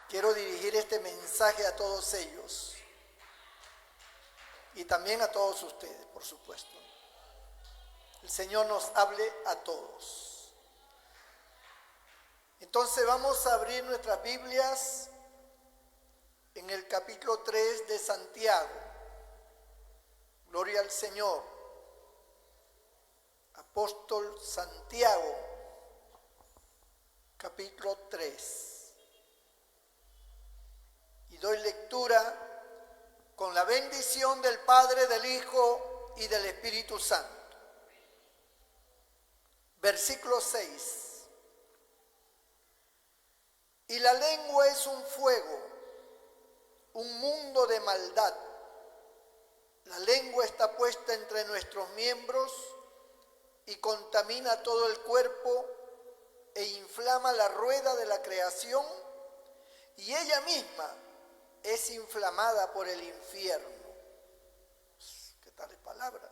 quiero dirigir este mensaje a todos ellos y también a todos ustedes, por supuesto. El Señor nos hable a todos. Entonces vamos a abrir nuestras Biblias en el capítulo 3 de Santiago. Gloria al Señor. Apóstol Santiago, capítulo 3. Y doy lectura con la bendición del Padre, del Hijo y del Espíritu Santo. Versículo 6. Y la lengua es un fuego, un mundo de maldad. La lengua está puesta entre nuestros miembros y contamina todo el cuerpo e inflama la rueda de la creación, y ella misma es inflamada por el infierno. ¿Qué tales palabras?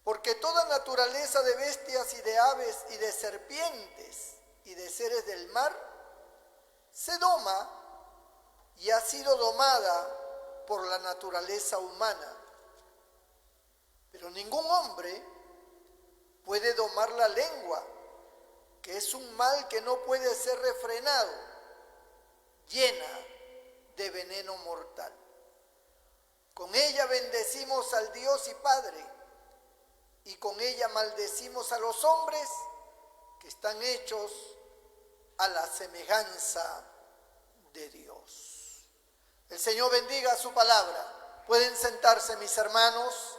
Porque toda naturaleza de bestias y de aves y de serpientes y de seres del mar se doma y ha sido domada por la naturaleza humana. Pero ningún hombre puede domar la lengua, que es un mal que no puede ser refrenado, llena de veneno mortal. Con ella bendecimos al Dios y Padre, y con ella maldecimos a los hombres que están hechos a la semejanza de Dios. El Señor bendiga su palabra. Pueden sentarse, mis hermanos,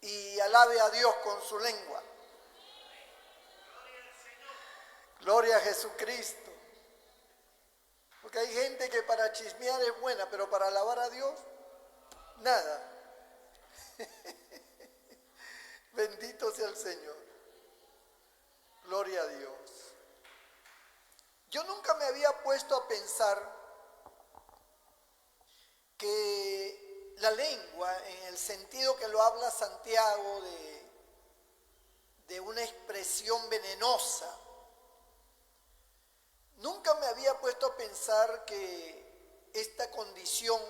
y alabe a Dios con su lengua. Gloria a Jesucristo. Porque hay gente que para chismear es buena, pero para alabar a Dios, nada. Bendito sea el Señor. Gloria a Dios. Yo nunca me había puesto a pensar que la lengua, en el sentido que lo habla Santiago, de una expresión venenosa, nunca me había puesto a pensar que esta condición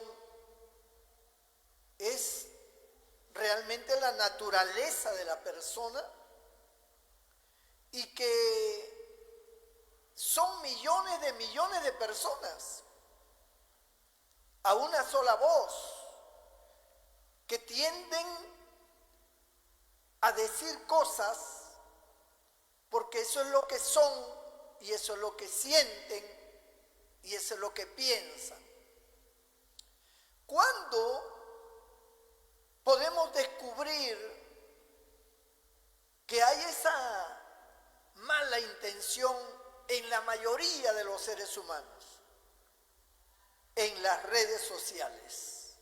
es realmente la naturaleza de la persona y que son millones de personas a una sola voz que tienden a decir cosas porque eso es lo que son y eso es lo que sienten y eso es lo que piensan. ¿Cuándo podemos descubrir que hay esa mala intención en la mayoría de los seres humanos? En las redes sociales.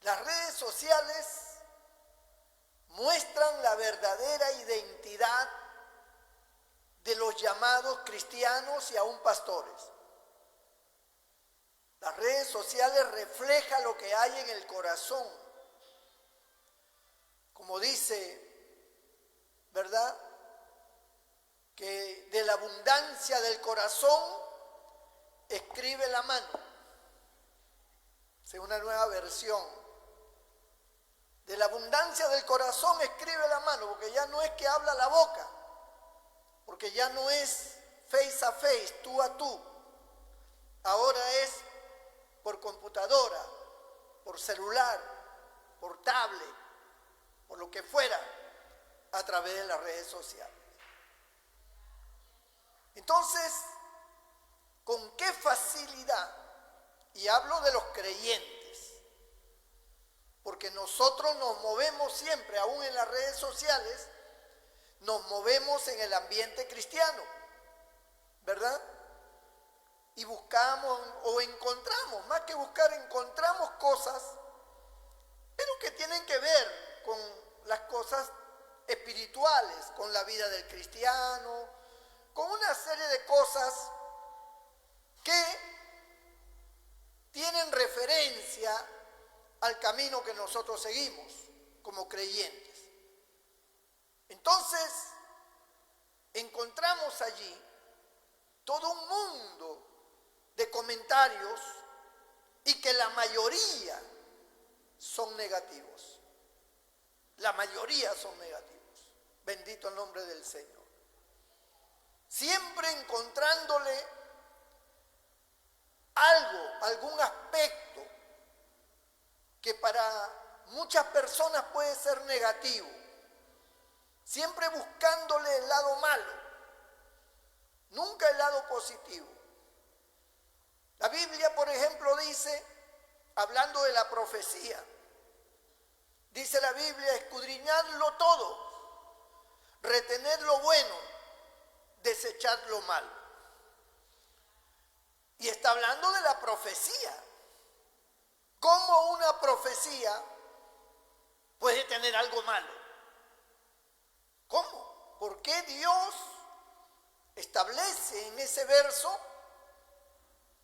Las redes sociales muestran la verdadera identidad de los llamados cristianos y aún pastores. Las redes sociales reflejan lo que hay en el corazón. Como dice, ¿verdad?, que de la abundancia del corazón escribe la mano. Es una nueva versión. De la abundancia del corazón escribe la mano, porque ya no es que habla la boca, porque ya no es face a face, tú a tú. Ahora es por computadora, por celular, por tablet, por lo que fuera, a través de las redes sociales. Entonces, ¿con qué facilidad? Y hablo de los creyentes, porque nosotros nos movemos siempre, aún en las redes sociales, nos movemos en el ambiente cristiano, ¿verdad? Y buscamos o encontramos, más que buscar, encontramos cosas, pero que tienen que ver con las cosas espirituales, con la vida del cristiano, con una serie de cosas que tienen referencia al camino que nosotros seguimos como creyentes. Entonces, encontramos allí todo un mundo de comentarios y que la mayoría son negativos. La mayoría son negativos. Bendito el nombre del Señor. Siempre encontrándole algo, algún aspecto que para muchas personas puede ser negativo. Siempre buscándole el lado malo, nunca el lado positivo. La Biblia, por ejemplo, dice, hablando de la profecía, dice la Biblia, escudriñadlo todo, retener lo bueno, desechar lo malo. Y está hablando de la profecía. ¿Cómo una profecía puede tener algo malo? ¿Cómo? ¿Por qué Dios establece en ese verso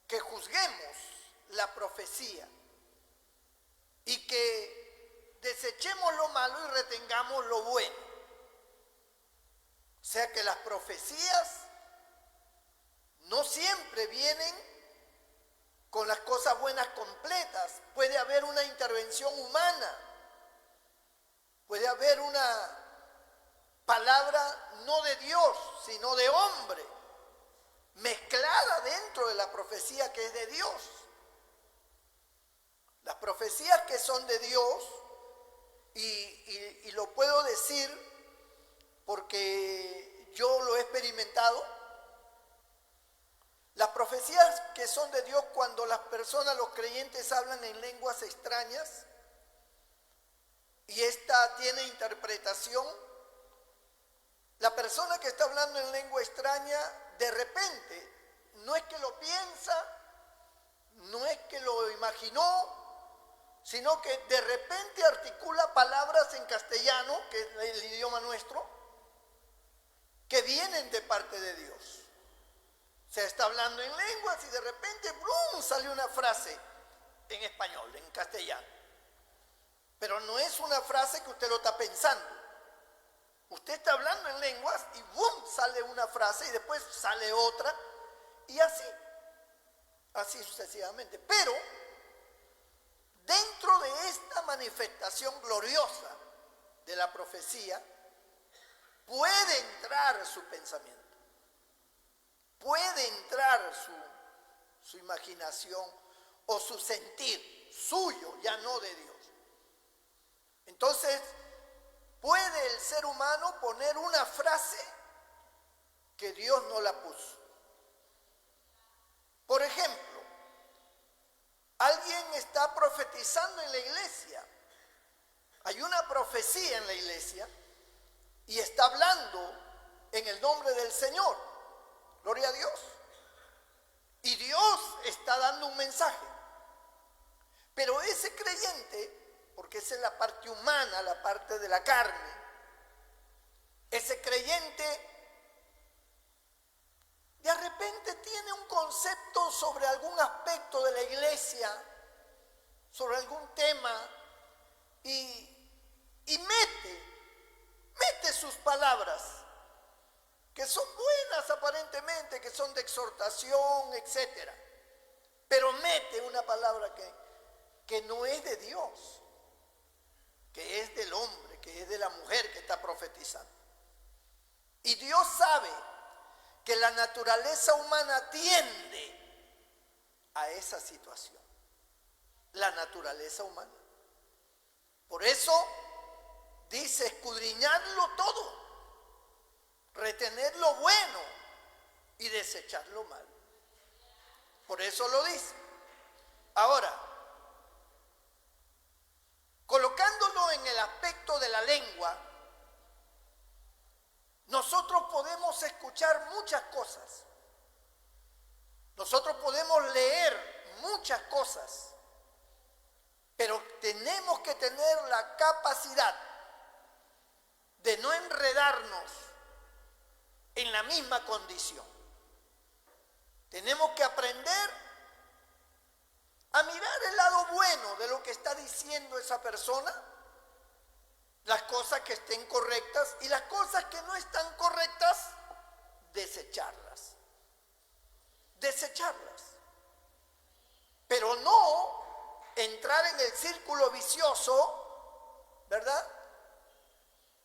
que juzguemos la profecía y que desechemos lo malo y retengamos lo bueno? O sea que las profecías no siempre vienen con las cosas buenas completas. Puede haber una intervención humana, puede haber una palabra no de Dios, sino de hombre, mezclada dentro de la profecía que es de Dios. Las profecías que son de Dios, y lo puedo decir porque yo lo he experimentado, las profecías que son de Dios, cuando las personas, los creyentes, hablan en lenguas extrañas y esta tiene interpretación, la persona que está hablando en lengua extraña, de repente, no es que lo piensa, no es que lo imaginó, sino que de repente articula palabras en castellano, que es el idioma nuestro, que vienen de parte de Dios. Se está hablando en lenguas y de repente ¡brum!, sale una frase en español, en castellano. Pero no es una frase que usted lo está pensando. Usted está hablando en lenguas y ¡bum!, sale una frase y después sale otra y así sucesivamente. Pero dentro de esta manifestación gloriosa de la profecía puede entrar su pensamiento. Puede entrar su imaginación o su sentir suyo, ya no de Dios. Entonces, puede el ser humano poner una frase que Dios no la puso. Por ejemplo, alguien está profetizando en la iglesia. Hay una profecía en la iglesia y está hablando en el nombre del Señor. Gloria a Dios. Y Dios está dando un mensaje. Pero ese creyente, porque esa es la parte humana, la parte de la carne, ese creyente de repente tiene un concepto sobre algún aspecto de la iglesia, sobre algún tema, y mete sus palabras, que son buenas aparentemente, que son de exhortación, etcétera, pero mete una palabra que no es de Dios, que es del hombre, que es de la mujer que está profetizando. Y Dios sabe que la naturaleza humana tiende a esa situación, la naturaleza humana. Por eso dice, escudriñarlo todo, retener lo bueno y desechar lo malo. Por eso lo dice. Ahora, colocándolo en el aspecto de la lengua, nosotros podemos escuchar muchas cosas. Nosotros podemos leer muchas cosas, pero tenemos que tener la capacidad de no enredarnos en la misma condición. Tenemos que aprender a mirar el lado bueno de lo que está diciendo esa persona, las cosas que estén correctas y las cosas que no están correctas, desecharlas. desecharlas. Pero no entrar en el círculo vicioso, ¿verdad?,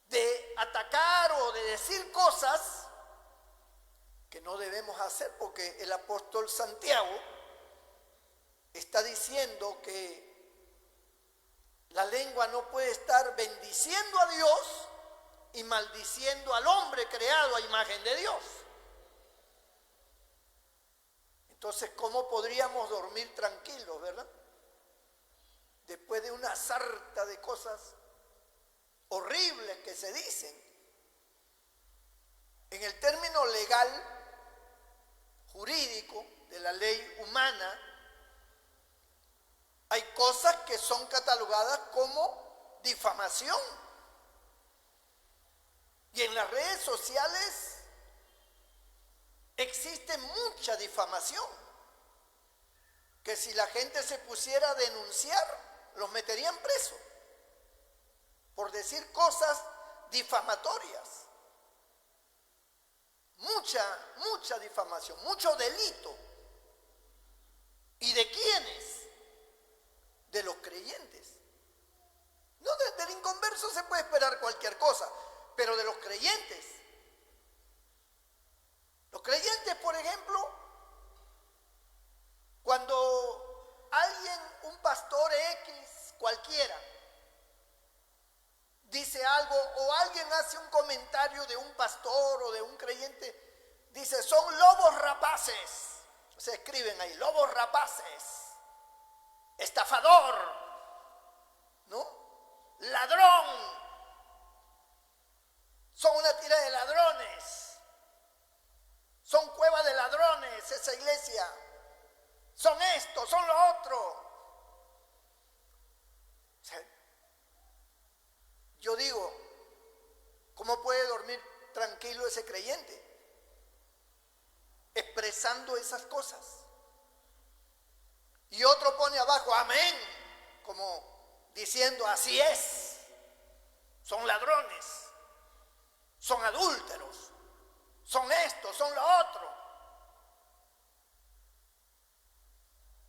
de atacar o de decir cosas que no debemos hacer, porque el apóstol Santiago está diciendo que la lengua no puede estar bendiciendo a Dios y maldiciendo al hombre creado a imagen de Dios. Entonces, ¿cómo podríamos dormir tranquilos, verdad? Después de una sarta de cosas horribles que se dicen. En el término legal, jurídico, de la ley humana, hay cosas que son catalogadas como difamación. Y en las redes sociales existe mucha difamación, que si la gente se pusiera a denunciar, los meterían presos por decir cosas difamatorias. Mucha difamación, mucho delito. ¿Y de quiénes? De los creyentes. No, del inconverso se puede esperar cualquier cosa, pero de los creyentes. Los creyentes, por ejemplo, cuando alguien, un pastor X, cualquiera, dice algo o alguien hace un comentario de un pastor o de un creyente, dice, son lobos rapaces. Se escriben ahí, lobos rapaces, estafador, ¿no?, ladrón, son una tira de ladrones, son cueva de ladrones esa iglesia, son esto, son lo otro. O sea, yo digo, ¿cómo puede dormir tranquilo ese creyente expresando esas cosas? Y otro pone abajo, amén, como diciendo, así es, son ladrones, son adúlteros, son esto, son lo otro.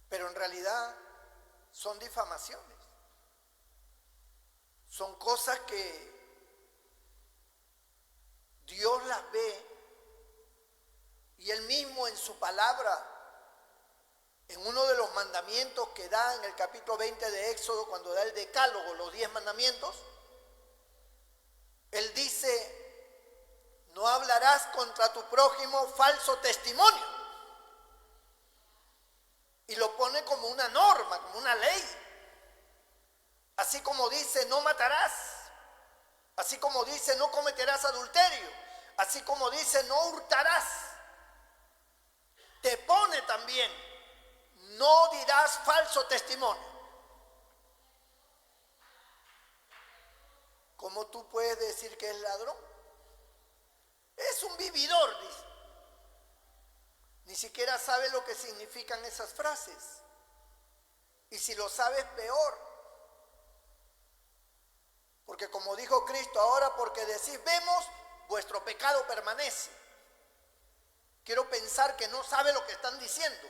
Pero en realidad son difamaciones. Son cosas que Dios las ve y Él mismo en su palabra, en uno de los mandamientos que da en el capítulo 20 de Éxodo, cuando da el decálogo, los 10 mandamientos, Él dice, no hablarás contra tu prójimo falso testimonio. Y lo pone como una norma, como una ley. Así como dice, no matarás. Así como dice, no cometerás adulterio. Así como dice, no hurtarás. Te pone también, no dirás falso testimonio. ¿Cómo tú puedes decir que es ladrón? Es un vividor, dice. Ni siquiera sabe lo que significan esas frases. Y si lo sabes, peor. Porque como dijo Cristo, ahora porque decís vemos, vuestro pecado permanece. Quiero pensar que no sabe lo que están diciendo.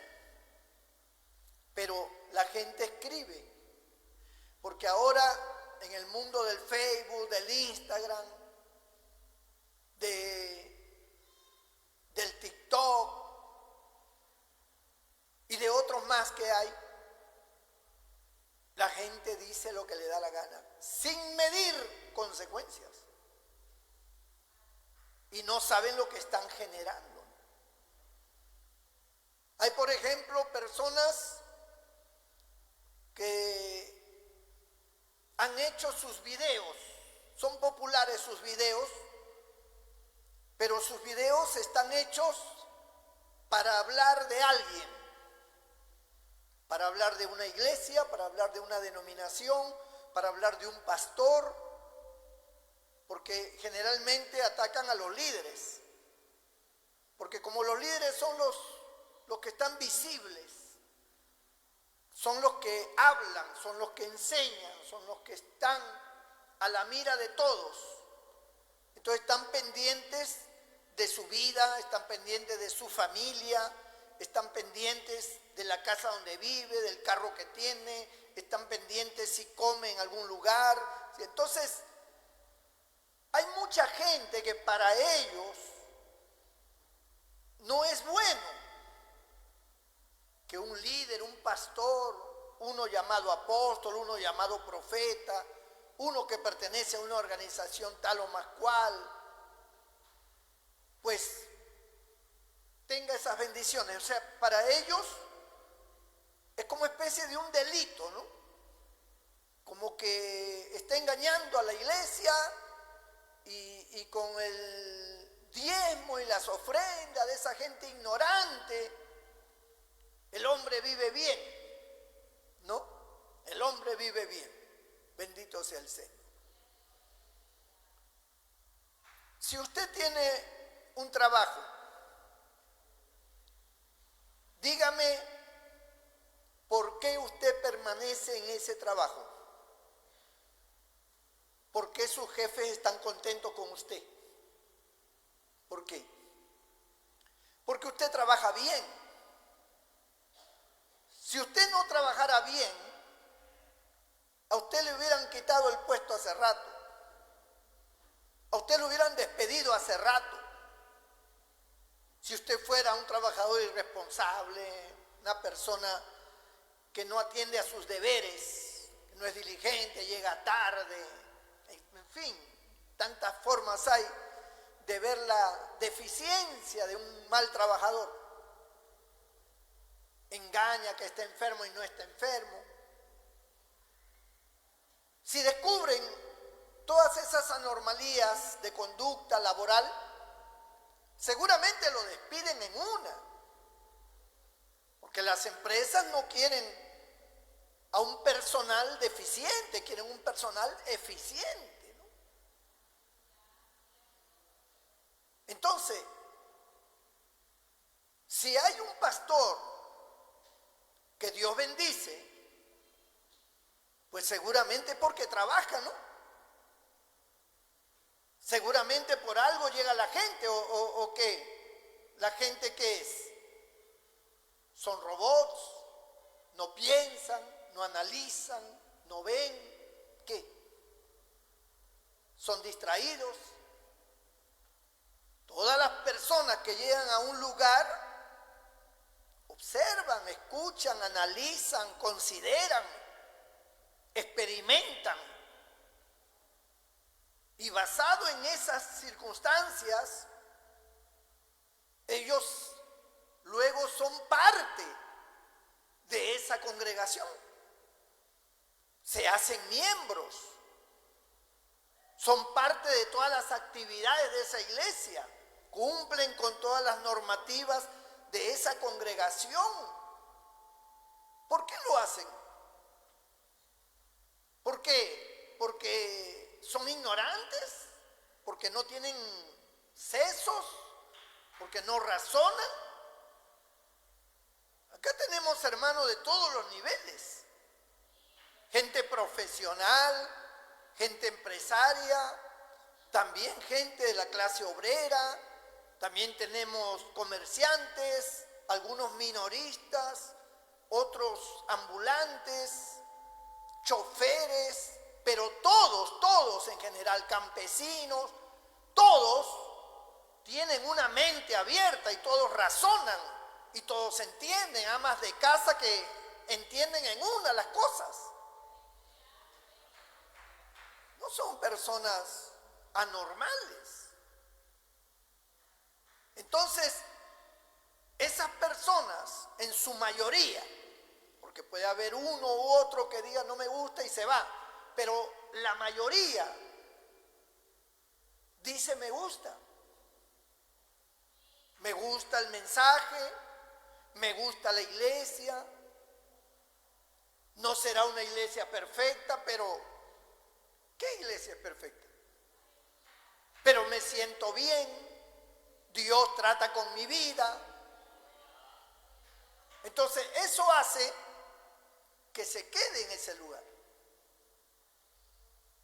Pero la gente escribe. Porque ahora en el mundo del Facebook, del Instagram, del TikTok y de otros más que hay, la gente dice lo que le da la gana, sin medir consecuencias. Y no saben lo que están generando. Hay, por ejemplo, personas que han hecho sus videos, son populares sus videos, pero sus videos están hechos para hablar de alguien. Para hablar de una iglesia, para hablar de una denominación, para hablar de un pastor, porque generalmente atacan a los líderes, porque como los líderes son los que están visibles, son los que hablan, son los que enseñan, son los que están a la mira de todos, entonces están pendientes de su vida, están pendientes de su familia, están pendientes de la casa donde vive, del carro que tiene, están pendientes si come en algún lugar. Entonces, hay mucha gente que para ellos no es bueno que un líder, un pastor, uno llamado apóstol, uno llamado profeta, uno que pertenece a una organización tal o más cual, pues tenga esas bendiciones. O sea, para ellos es como especie de un delito, ¿no? Como que está engañando a la iglesia y con el diezmo y las ofrendas de esa gente ignorante, el hombre vive bien, ¿no? El hombre vive bien. Bendito sea el Señor. Si usted tiene un trabajo, dígame por qué usted permanece en ese trabajo. ¿Por qué sus jefes están contentos con usted? ¿Por qué? Porque usted trabaja bien. Si usted no trabajara bien, a usted le hubieran quitado el puesto hace rato. A usted lo hubieran despedido hace rato. Si usted fuera un trabajador irresponsable, una persona que no atiende a sus deberes, que no es diligente, llega tarde, en fin, tantas formas hay de ver la deficiencia de un mal trabajador. Engaña que está enfermo y no está enfermo. Si descubren todas esas anormalías de conducta laboral, seguramente lo despiden en una. Porque las empresas no quieren a un personal deficiente, quieren un personal eficiente, ¿no? Entonces, si hay un pastor que Dios bendice, pues seguramente porque trabaja, ¿no? Seguramente por algo llega la gente, o ¿qué? ¿La gente qué es? Son robots, no piensan, no analizan, no ven, ¿qué? Son distraídos. Todas las personas que llegan a un lugar observan, escuchan, analizan, consideran, experimentan. Y basado en esas circunstancias, ellos luego son parte de esa congregación. Se hacen miembros. Son parte de todas las actividades de esa iglesia. Cumplen con todas las normativas de esa congregación. ¿Por qué lo hacen? ¿Por qué? Porque son ignorantes, porque no tienen sesos, porque no razonan. Acá tenemos hermanos de todos los niveles, gente profesional, gente empresaria, también gente de la clase obrera, también tenemos comerciantes, algunos minoristas, otros ambulantes, choferes, pero todos en general, campesinos, todos tienen una mente abierta y todos razonan y todos entienden, amas de casa que entienden en una las cosas. No son personas anormales. Entonces, esas personas, en su mayoría, porque puede haber uno u otro que diga no me gusta y se va, pero la mayoría dice me gusta el mensaje, me gusta la iglesia, no será una iglesia perfecta, pero ¿qué iglesia es perfecta? Pero me siento bien, Dios trata con mi vida. Entonces eso hace que se quede en ese lugar.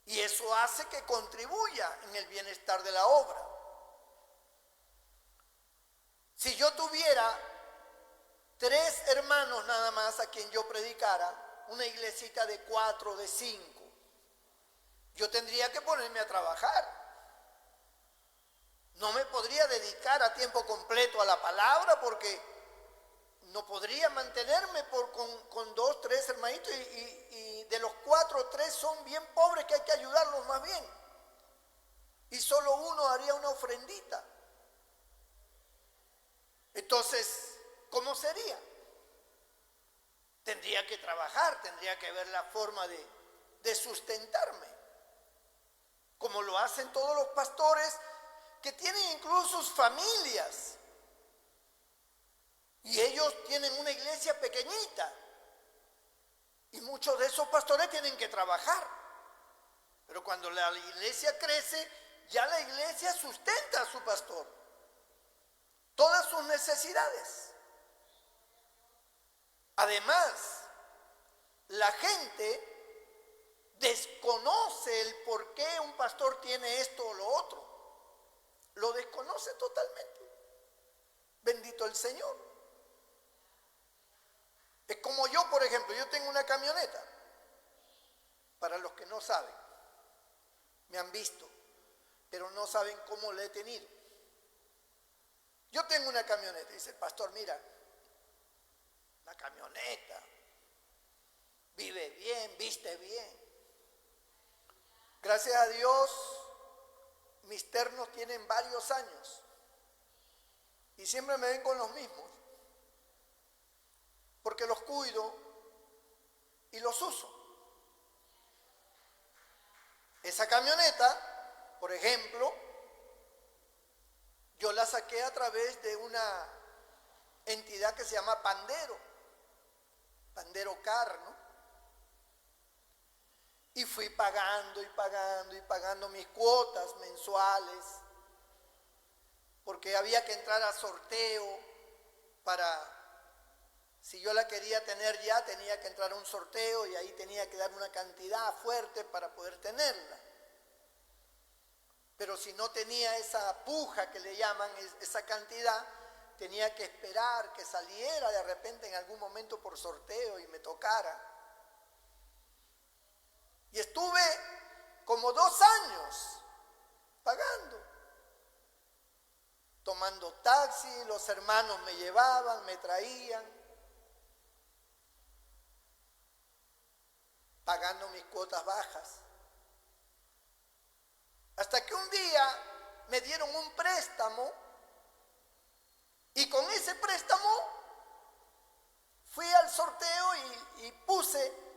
Y eso hace que contribuya en el bienestar de la obra. Si yo tuviera 3 hermanos nada más a quien yo predicara, una iglesita de 4, de 5. Yo tendría que ponerme a trabajar. No me podría dedicar a tiempo completo a la palabra porque no podría mantenerme con 2, 3 hermanitos y de los 4, 3 son bien pobres que hay que ayudarlos más bien. Y solo uno haría una ofrendita. Entonces, ¿cómo sería? Tendría que trabajar, tendría que ver la forma de sustentarme, como lo hacen todos los pastores que tienen incluso sus familias. Y ellos tienen una iglesia pequeñita. Y muchos de esos pastores tienen que trabajar. Pero cuando la iglesia crece, ya la iglesia sustenta a su pastor. Todas sus necesidades. Además, la gente desconoce el por qué un pastor tiene esto o lo otro. Lo desconoce totalmente. Bendito el Señor. Es como yo, por ejemplo, yo tengo una camioneta. Para los que no saben, me han visto, pero no saben cómo la he tenido. Yo tengo una camioneta, dice el pastor, mira, la camioneta, vive bien, viste bien. Gracias a Dios, mis ternos tienen varios años y siempre me ven con los mismos, porque los cuido y los uso. Esa camioneta, por ejemplo, yo la saqué a través de una entidad que se llama Pandero Car, ¿no? Y fui pagando y pagando y pagando mis cuotas mensuales, porque había que entrar a sorteo para... Si yo la quería tener ya, tenía que entrar a un sorteo y ahí tenía que dar una cantidad fuerte para poder tenerla. Pero si no tenía esa puja que le llaman, esa cantidad, tenía que esperar que saliera de repente en algún momento por sorteo y me tocara. Y estuve como 2 años pagando, tomando taxi, los hermanos me llevaban, me traían, pagando mis cuotas bajas. Hasta que un día me dieron un préstamo y con ese préstamo fui al sorteo y puse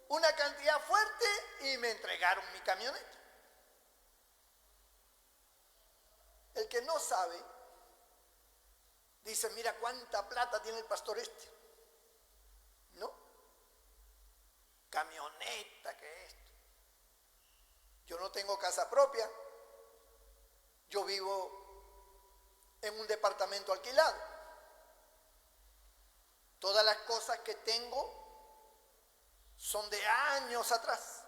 una cantidad fuerte y me entregaron mi camioneta. El que no sabe dice, mira cuánta plata tiene el pastor este, ¿no? Camioneta, que esto. Yo no tengo casa propia, yo vivo en un departamento alquilado. Todas las cosas que tengo son de años atrás.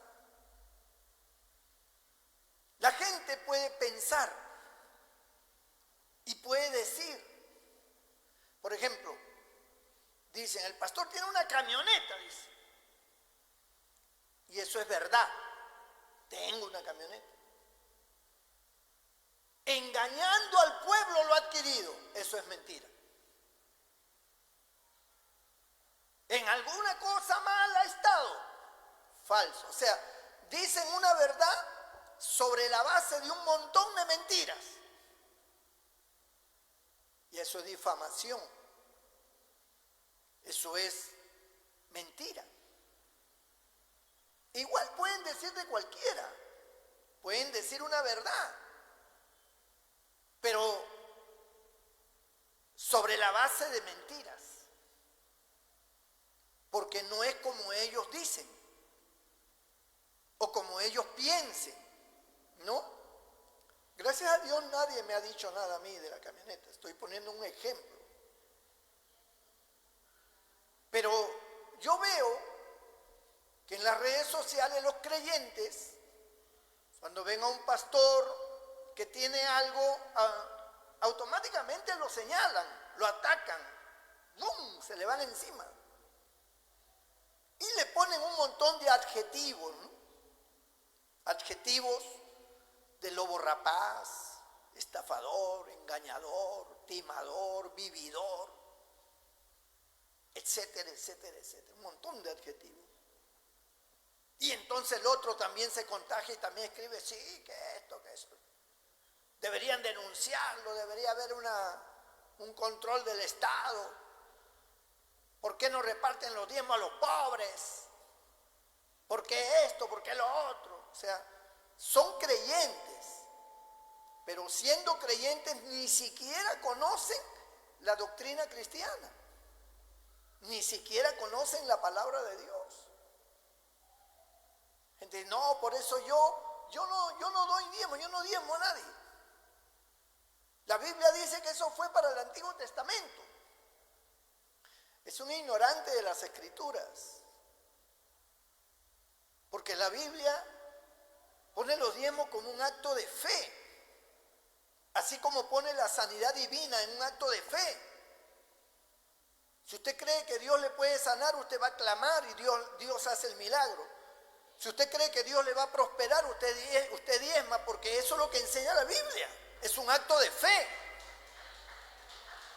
La gente puede pensar y puede decir, por ejemplo, dicen, el pastor tiene una camioneta, dice. Y eso es verdad, tengo una camioneta. Engañando al pueblo lo adquirido, eso es mentira. En alguna cosa mala ha estado, falso. O sea, dicen una verdad sobre la base de un montón de mentiras. Y eso es difamación. Eso es mentira. Igual pueden decir de cualquiera, pueden decir una verdad, pero sobre la base de mentiras, porque no es como ellos dicen o como ellos piensen, ¿no? Gracias a Dios nadie me ha dicho nada a mí de la camioneta, estoy poniendo un ejemplo. Pero yo veo que en las redes sociales los creyentes, cuando ven a un pastor que tiene algo, automáticamente lo señalan, lo atacan, ¡bum!, se le van encima. Y le ponen un montón de adjetivos, ¿no? Adjetivos de lobo rapaz, estafador, engañador, timador, vividor, etcétera, etcétera, etcétera. Un montón de adjetivos. Y entonces el otro también se contagia y también escribe, sí, que esto, que esto. Deberían denunciarlo, debería haber un control del Estado. ¿Por qué no reparten los diezmos a los pobres? ¿Por qué esto? ¿Por qué lo otro? O sea, son creyentes, pero siendo creyentes ni siquiera conocen la doctrina cristiana, ni siquiera conocen la palabra de Dios. Gente, no, por eso yo no doy diezmo, yo no diezmo a nadie. La Biblia dice que eso fue para el Antiguo Testamento. Es un ignorante de las Escrituras. Porque la Biblia pone los diezmos como un acto de fe. Así como pone la sanidad divina en un acto de fe. Si usted cree que Dios le puede sanar, usted va a clamar y Dios hace el milagro. Si usted cree que Dios le va a prosperar, usted diezma, porque eso es lo que enseña la Biblia. Es un acto de fe.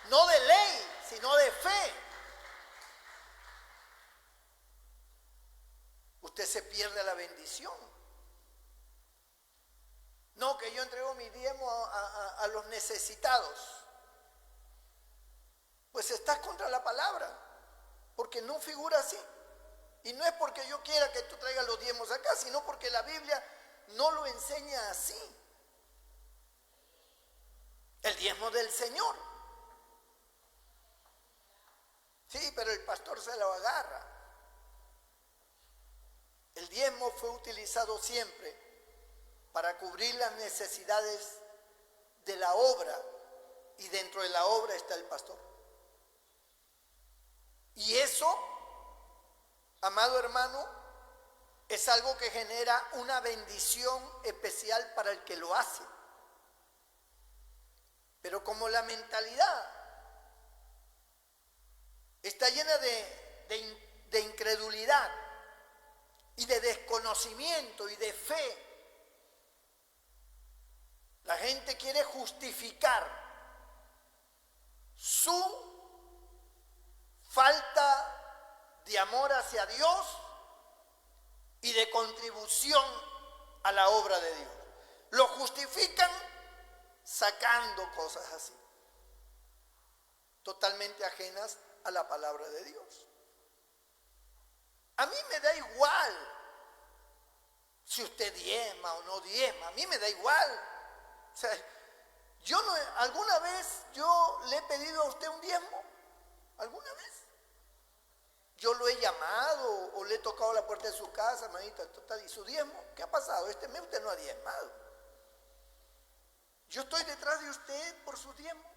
No de ley, sino de fe. Usted se pierde la bendición. No, que yo entrego mi diezmo a los necesitados. Pues estás contra la palabra, porque no figura así. Y no es porque yo quiera que tú traigas los diezmos acá, sino porque la Biblia no lo enseña así. El diezmo del Señor. Sí, pero el pastor se lo agarra. El diezmo fue utilizado siempre para cubrir las necesidades de la obra, y dentro de la obra está el pastor. Y eso, amado hermano, es algo que genera una bendición especial para el que lo hace. Pero como la mentalidad está llena de incredulidad y de desconocimiento y de fe, la gente quiere justificar su falta de amor hacia Dios y de contribución a la obra de Dios. Lo justifican sacando cosas así, totalmente ajenas a la palabra de Dios. A mí me da igual si usted diezma o no diezma, a mí me da igual. O sea, ¿alguna vez yo le he pedido a usted un diezmo? ¿Alguna vez? Yo lo he llamado o le he tocado la puerta de su casa, manita, ¿y su diezmo? ¿Qué ha pasado? Este mes usted no ha diezmado. ¿Yo estoy detrás de usted por su diezmo?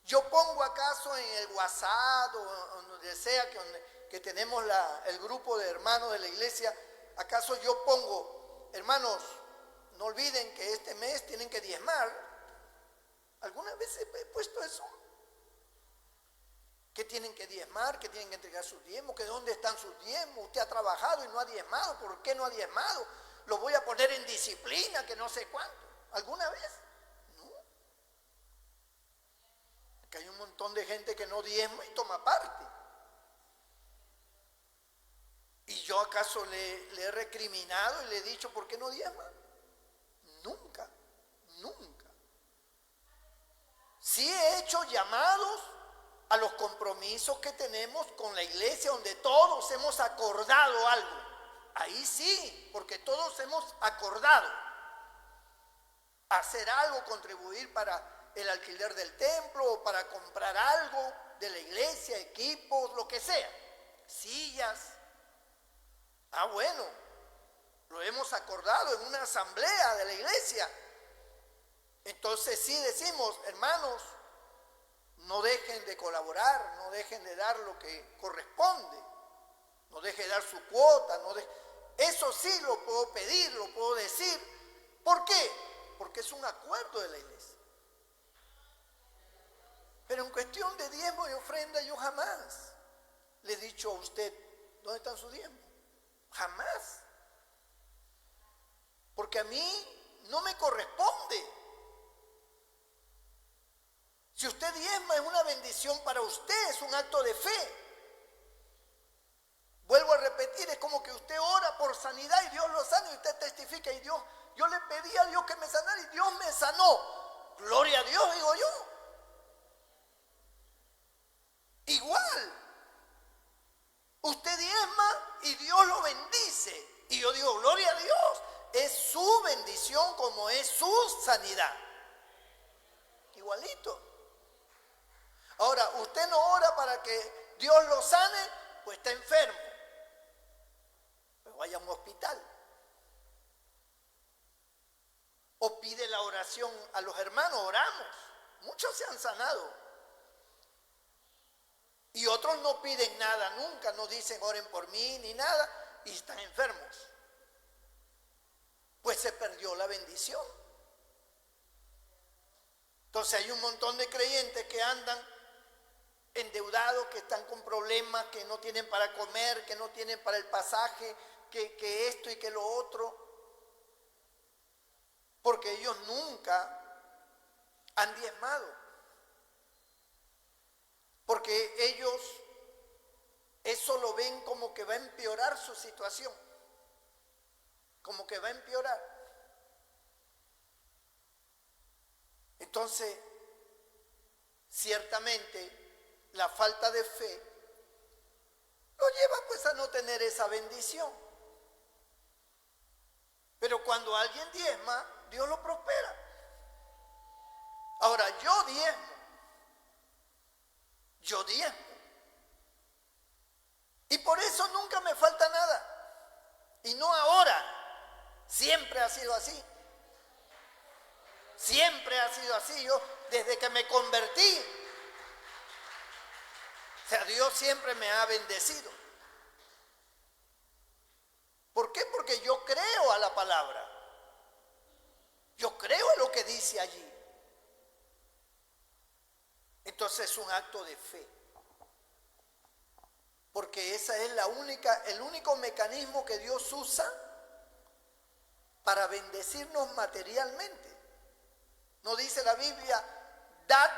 ¿Yo pongo acaso en el WhatsApp o donde sea que tenemos el grupo de hermanos de la iglesia, acaso yo pongo, hermanos, no olviden que este mes tienen que diezmar? ¿Alguna vez he puesto eso? Que tienen que diezmar, que tienen que entregar sus diezmos, que dónde están sus diezmos. Usted ha trabajado y no ha diezmado, ¿por qué no ha diezmado? Lo voy a poner en disciplina, que no sé cuánto. ¿Alguna vez? No. Porque hay un montón de gente que no diezma y toma parte. ¿Y yo acaso le he recriminado y le he dicho por qué no diezma? Nunca, nunca. Sí he hecho llamados a los compromisos que tenemos con la iglesia, donde todos hemos acordado algo. Ahí sí, porque todos hemos acordado hacer algo, contribuir para el alquiler del templo o para comprar algo de la iglesia, equipos, lo que sea, sillas. Ah, bueno, lo hemos acordado en una asamblea de la iglesia. Entonces sí decimos, hermanos, no dejen de colaborar, no dejen de dar lo que corresponde, no dejen de dar su cuota, eso sí lo puedo pedir, lo puedo decir. ¿Por qué? Porque es un acuerdo de la iglesia. Pero en cuestión de diezmo y ofrenda yo jamás le he dicho a usted, ¿dónde están sus diezmos? Jamás. Porque a mí no me corresponde. Si usted diezma es una bendición para usted, es un acto de fe. Vuelvo a repetir, es como que usted ora por sanidad y Dios lo sana y usted testifica y Dios, yo le pedí a Dios que me sanara y Dios me sanó. Gloria a Dios, digo yo. Igual, usted diezma y Dios lo bendice. Y yo digo, gloria a Dios, es su bendición como es su sanidad. Igualito. Ahora, usted no ora para que Dios lo sane, pues está enfermo. Pues vaya a un hospital. O pide la oración a los hermanos, oramos. Muchos se han sanado. Y otros no piden nada nunca, no dicen oren por mí ni nada y están enfermos. Pues se perdió la bendición. Entonces hay un montón de creyentes que andan endeudados, que están con problemas, que no tienen para comer, que no tienen para el pasaje, que esto y que lo otro. Porque ellos nunca han diezmado. Porque ellos eso lo ven como que va a empeorar su situación. Como que va a empeorar. Entonces, ciertamente, la falta de fe lo lleva pues a no tener esa bendición. Pero cuando alguien diezma, Dios lo prospera. Ahora, yo diezmo. Y por eso nunca me falta nada. Y no ahora. Siempre ha sido así. Siempre ha sido así. Yo, desde que me convertí, o sea, Dios siempre me ha bendecido. ¿Por qué? Porque yo creo a la palabra. Yo creo en lo que dice allí. Entonces es un acto de fe. Porque esa es el único mecanismo que Dios usa para bendecirnos materialmente. ¿No dice la Biblia, dad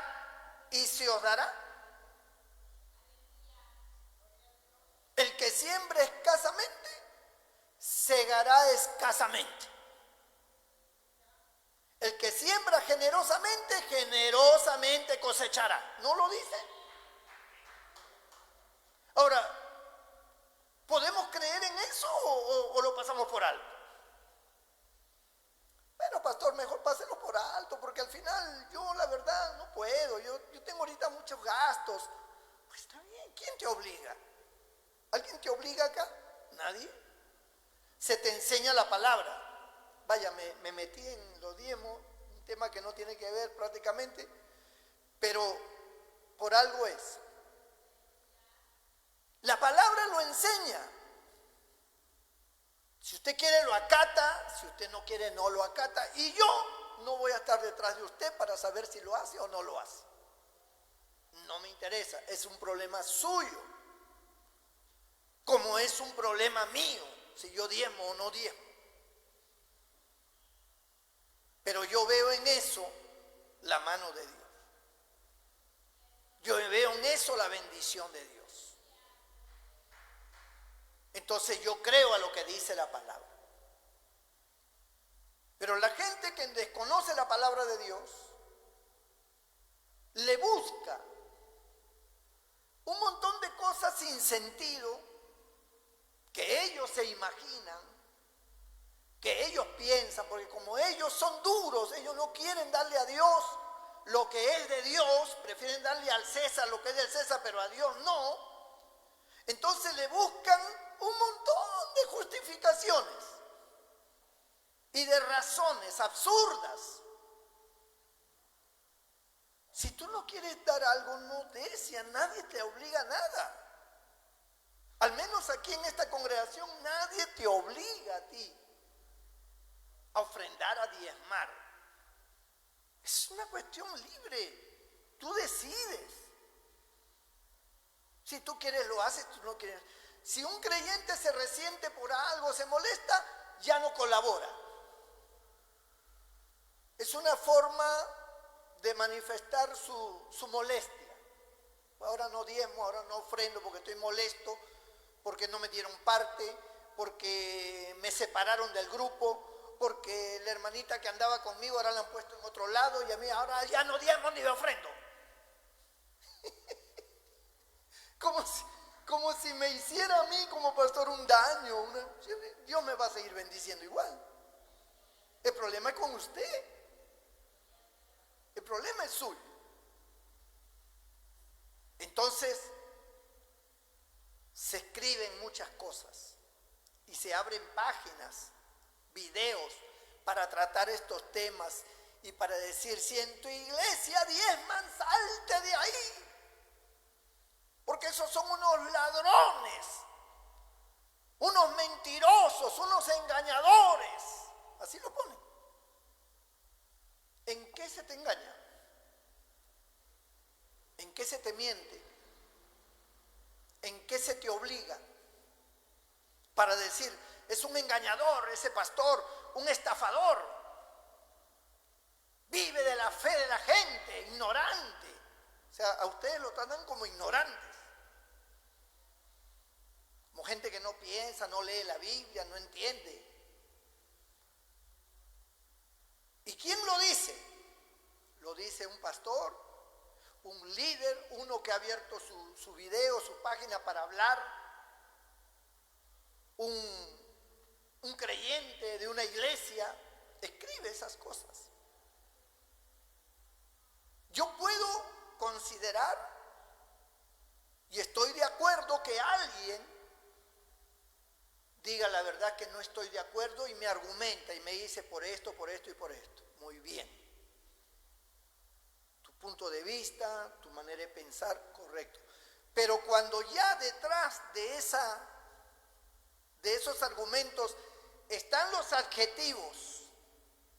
y se os dará? El que siembra escasamente, segará escasamente. El que siembra generosamente, generosamente cosechará. ¿No lo dice? Ahora, ¿podemos creer en eso o lo pasamos por alto? Bueno, pastor, mejor pásenlo por alto, porque al final yo la verdad no puedo. Yo tengo ahorita muchos gastos. Pues está bien, ¿quién te obliga? ¿Alguien te obliga acá? Nadie. Se te enseña la palabra. Vaya, me metí en los diezmos, un tema que no tiene que ver prácticamente, pero por algo es. La palabra lo enseña. Si usted quiere lo acata, si usted no quiere no lo acata, y yo no voy a estar detrás de usted para saber si lo hace o no lo hace. No me interesa, es un problema suyo, como es un problema mío, si yo diezmo o no diezmo. Pero yo veo en eso la mano de Dios. Yo veo en eso la bendición de Dios. Entonces yo creo a lo que dice la palabra. Pero la gente que desconoce la palabra de Dios, le busca un montón de cosas sin sentido que ellos se imaginan, que ellos piensan, porque como ellos son duros, ellos no quieren darle a Dios lo que es de Dios, prefieren darle al César lo que es del César, pero a Dios no. Entonces le buscan un montón de justificaciones y de razones absurdas. Si tú no quieres dar algo, no des, si a nadie te obliga a nada. Al menos aquí en esta congregación nadie te obliga a ti a ofrendar, a diezmar. Es una cuestión libre. Tú decides. Si tú quieres lo haces, tú no quieres. Si un creyente se resiente por algo, se molesta, ya no colabora. Es una forma de manifestar su molestia. Ahora no diezmo, ahora no ofrendo porque estoy molesto, porque no me dieron parte, porque me separaron del grupo, porque la hermanita que andaba conmigo ahora la han puesto en otro lado y a mí ahora ya no diezmo ni me ofrendo. Como si me hiciera a mí como pastor un daño. Dios me va a seguir bendiciendo igual. El problema es con usted. El problema es suyo. Entonces, se escriben muchas cosas y se abren páginas, videos para tratar estos temas y para decir, si en tu iglesia diezman, salte de ahí. Porque esos son unos ladrones, unos mentirosos, unos engañadores. Así lo ponen. ¿En qué se te engaña? ¿En qué se te miente? ¿En qué se te obliga? Para decir, es un engañador ese pastor, un estafador. Vive de la fe de la gente, ignorante. O sea, a ustedes lo tratan como ignorantes. Como gente que no piensa, no lee la Biblia, no entiende. ¿Y quién lo dice? Lo dice un pastor, un líder, uno que ha abierto su video, su página para hablar, un creyente de una iglesia, escribe esas cosas. Yo puedo considerar, y estoy de acuerdo, que alguien diga la verdad que no estoy de acuerdo y me argumenta y me dice por esto y por esto. Muy bien. Tu punto de vista, tu manera de pensar, correcto. Pero cuando ya detrás de esos argumentos están los adjetivos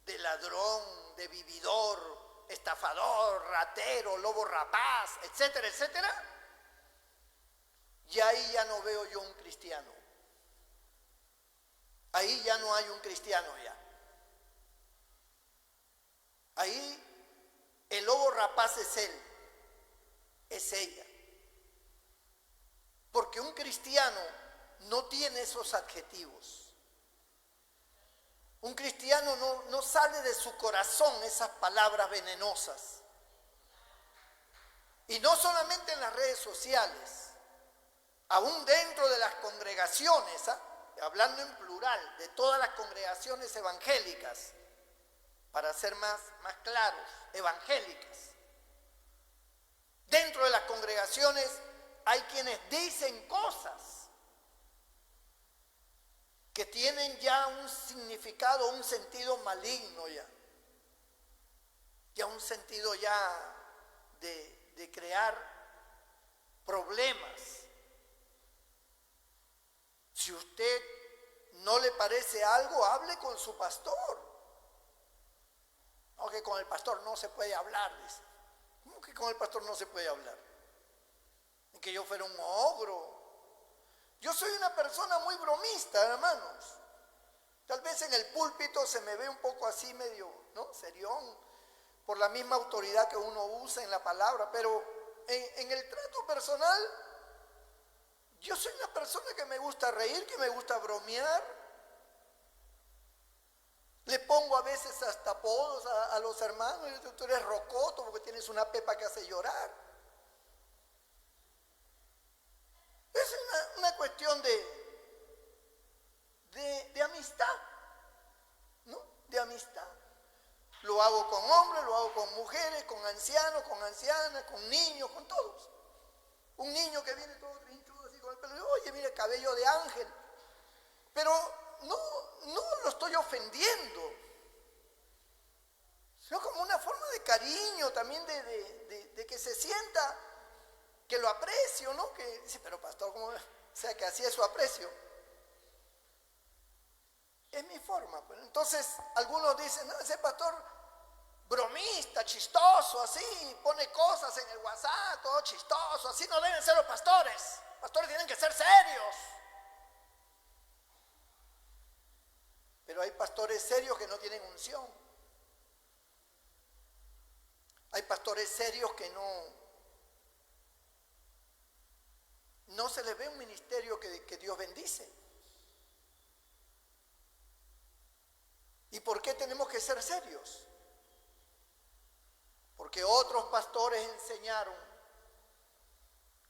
de ladrón, de vividor, estafador, ratero, lobo rapaz, etcétera, etcétera, y ahí ya no veo yo un cristiano. Ahí ya no hay un cristiano ya. Ahí el lobo rapaz es él, es ella. Porque un cristiano no tiene esos adjetivos. Un cristiano no sale de su corazón esas palabras venenosas. Y no solamente en las redes sociales, aún dentro de las congregaciones, hablando en plural, de todas las congregaciones evangélicas, para ser más claros, evangélicas. Dentro de las congregaciones hay quienes dicen cosas que tienen ya un significado, un sentido maligno ya un sentido ya de crear problemas. Si usted no le parece algo, hable con su pastor. No, que con el pastor no se puede hablar, dice. ¿Cómo que con el pastor no se puede hablar? Ni que yo fuera un ogro. Yo soy una persona muy bromista, hermanos. Tal vez en el púlpito se me ve un poco así medio, ¿no? Serión, por la misma autoridad que uno usa en la palabra, pero en el trato personal, yo soy una persona que me gusta reír, que me gusta bromear. Le pongo a veces hasta apodos a los hermanos. Tú eres rocoto porque tienes una pepa que hace llorar. Es una cuestión de amistad, ¿no? De amistad. Lo hago con hombres, lo hago con mujeres, con ancianos, con ancianas, con niños, con todos. Un niño que viene todo trinchudo así con el pelo, oye, mira, cabello de ángel. Pero no lo estoy ofendiendo, sino como una forma de cariño también de que se sienta que lo aprecio, ¿no? Que dice, pero pastor, ¿cómo? O sea, que así es su aprecio. Es mi forma. Pues. Entonces, algunos dicen, no, ese pastor bromista, chistoso, así, pone cosas en el WhatsApp, todo chistoso, así no deben ser los pastores. Los pastores tienen que ser serios. Pero hay pastores serios que no tienen unción. Hay pastores serios que no se les ve un ministerio que Dios bendice. ¿Y por qué tenemos que ser serios? Porque otros pastores enseñaron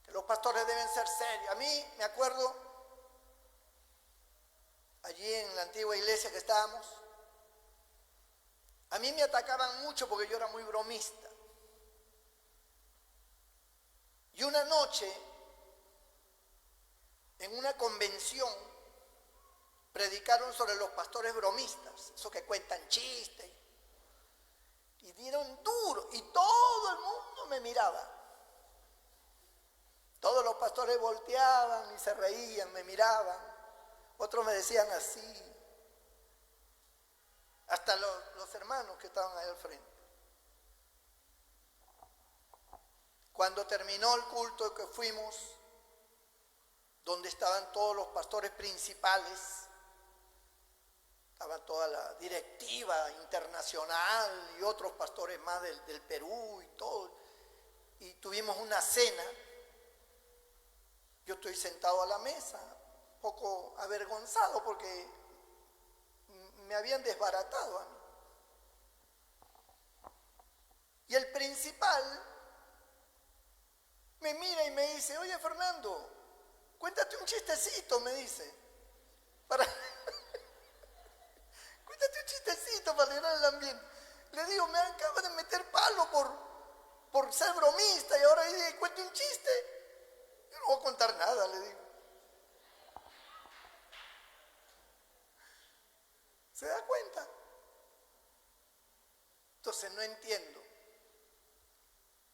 que los pastores deben ser serios. A mí me acuerdo, allí en la antigua iglesia que estábamos, a mí me atacaban mucho porque yo era muy bromista. Y una noche, en una convención, predicaron sobre los pastores bromistas, esos que cuentan chistes, y dieron duro, y todo el mundo me miraba. Todos los pastores volteaban y se reían, me miraban, otros me decían así, hasta los hermanos que estaban ahí al frente. Cuando terminó el culto que fuimos, donde estaban todos los pastores principales, estaba toda la directiva internacional y otros pastores más del Perú y todo, y tuvimos una cena. Yo estoy sentado a la mesa, un poco avergonzado porque me habían desbaratado a mí. Y el principal me mira y me dice: oye, Fernando, cuéntate un chistecito, me dice, cuéntate un chistecito para alegrar el ambiente. Le digo: me acaban de meter palo por ser bromista y ahora dice, cuente un chiste. Yo no voy a contar nada, le digo. ¿Se da cuenta? Entonces no entiendo.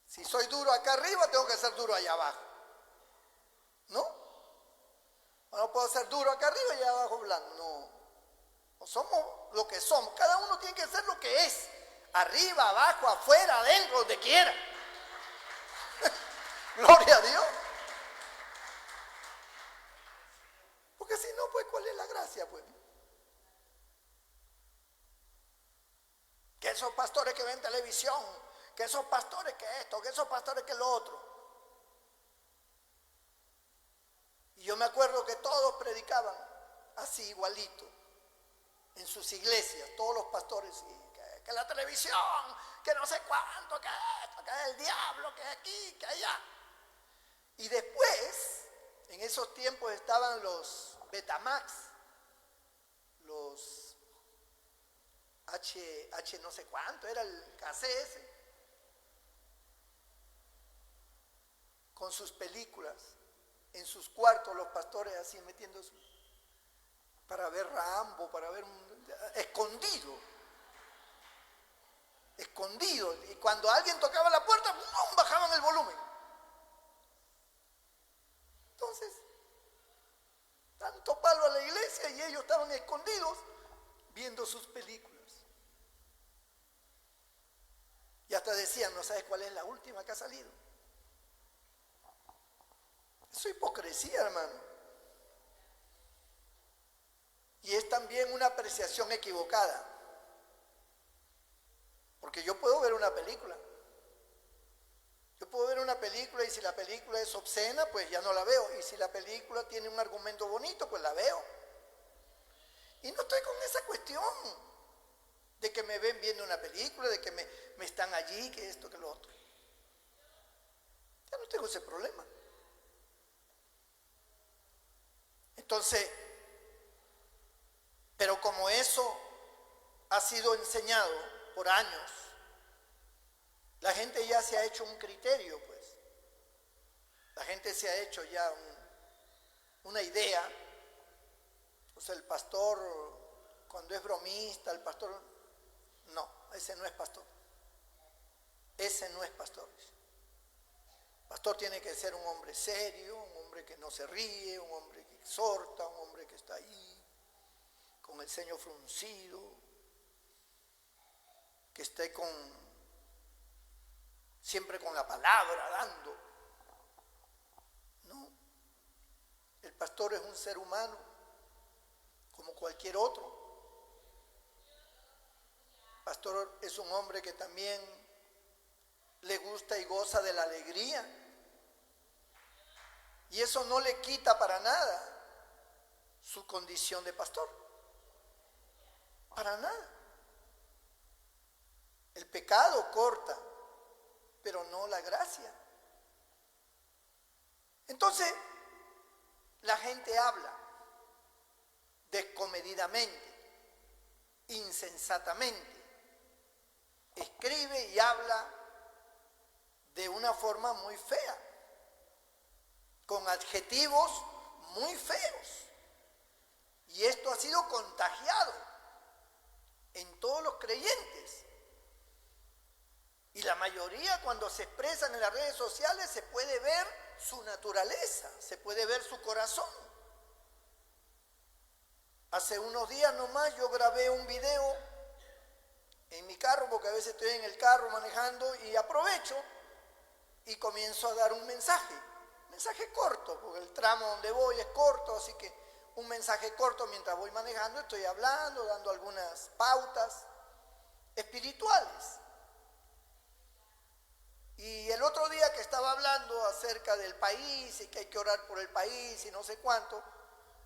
Si soy duro acá arriba, tengo que ser duro allá abajo. ¿No? No puedo ser duro acá arriba y allá abajo blando. No somos lo que somos. Cada uno tiene que ser lo que es. Arriba, abajo, afuera, adentro, donde quiera. Gloria a Dios. Porque si no, pues, ¿cuál es la gracia, pues? Que esos pastores que ven televisión, que esos pastores que esto, que esos pastores que lo otro. Y yo me acuerdo que todos predicaban así igualito, en sus iglesias, todos los pastores, que la televisión, que no sé cuánto, que esto, que el diablo, que aquí, que allá. Y después, en esos tiempos estaban los Betamax, los H no sé cuánto, era el KCS, con sus películas, en sus cuartos los pastores así metiendo para ver Rambo, para ver escondido, y cuando alguien tocaba la puerta, ¡pum!, bajaban el volumen. Entonces, tanto palo a la iglesia y ellos estaban escondidos viendo sus películas. Y hasta decían: ¿no sabes cuál es la última que ha salido? Eso es hipocresía, hermano. Y es también una apreciación equivocada. Porque yo puedo ver una película. Yo puedo ver una película y si la película es obscena, pues ya no la veo. Y si la película tiene un argumento bonito, pues la veo. Y no estoy con esa cuestión de que me ven viendo una película, de que me están allí, que esto, que lo otro. Ya no tengo ese problema. Entonces, pero como eso ha sido enseñado por años, la gente ya se ha hecho un criterio, pues. La gente se ha hecho ya una idea. O sea, el pastor, cuando es bromista, el pastor, no, ese no es pastor. Ese no es pastor. El pastor tiene que ser un hombre serio, un hombre que no se ríe, un hombre que exhorta, un hombre que está ahí, con el ceño fruncido, que esté siempre con la palabra dando. No, el pastor es un ser humano como cualquier otro. El pastor es un hombre que también le gusta y goza de la alegría. Y eso no le quita para nada su condición de pastor. Para nada. El pecado corta, pero no la gracia. Entonces, la gente habla descomedidamente, insensatamente. Escribe y habla de una forma muy fea, con adjetivos muy feos. Y esto ha sido contagiado en todos los creyentes. Y la mayoría, cuando se expresan en las redes sociales, se puede ver su naturaleza, se puede ver su corazón. Hace unos días nomás yo grabé un video en mi carro, porque a veces estoy en el carro manejando y aprovecho y comienzo a dar un mensaje corto, porque el tramo donde voy es corto, así que un mensaje corto mientras voy manejando, estoy hablando, dando algunas pautas espirituales. Y el otro día que estaba hablando acerca del país y que hay que orar por el país y no sé cuánto,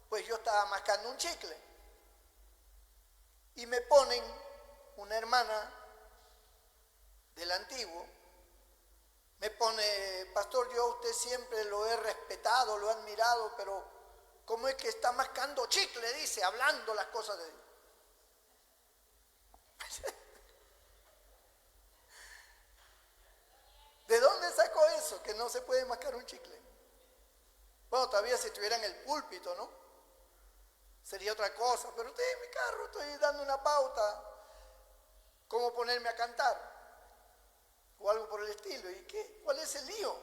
pues yo estaba mascando un chicle. Y me ponen una hermana del antiguo, me pone: pastor, yo a usted siempre lo he respetado, lo he admirado, pero ¿cómo es que está mascando chicle? Dice, hablando las cosas de Dios. ¿De dónde sacó eso? Que no se puede mascar un chicle. Bueno, todavía si estuviera en el púlpito, ¿no? Sería otra cosa, pero estoy en mi carro, estoy dando una pauta, cómo ponerme a cantar o algo por el estilo. ¿Y qué? ¿Cuál es el lío?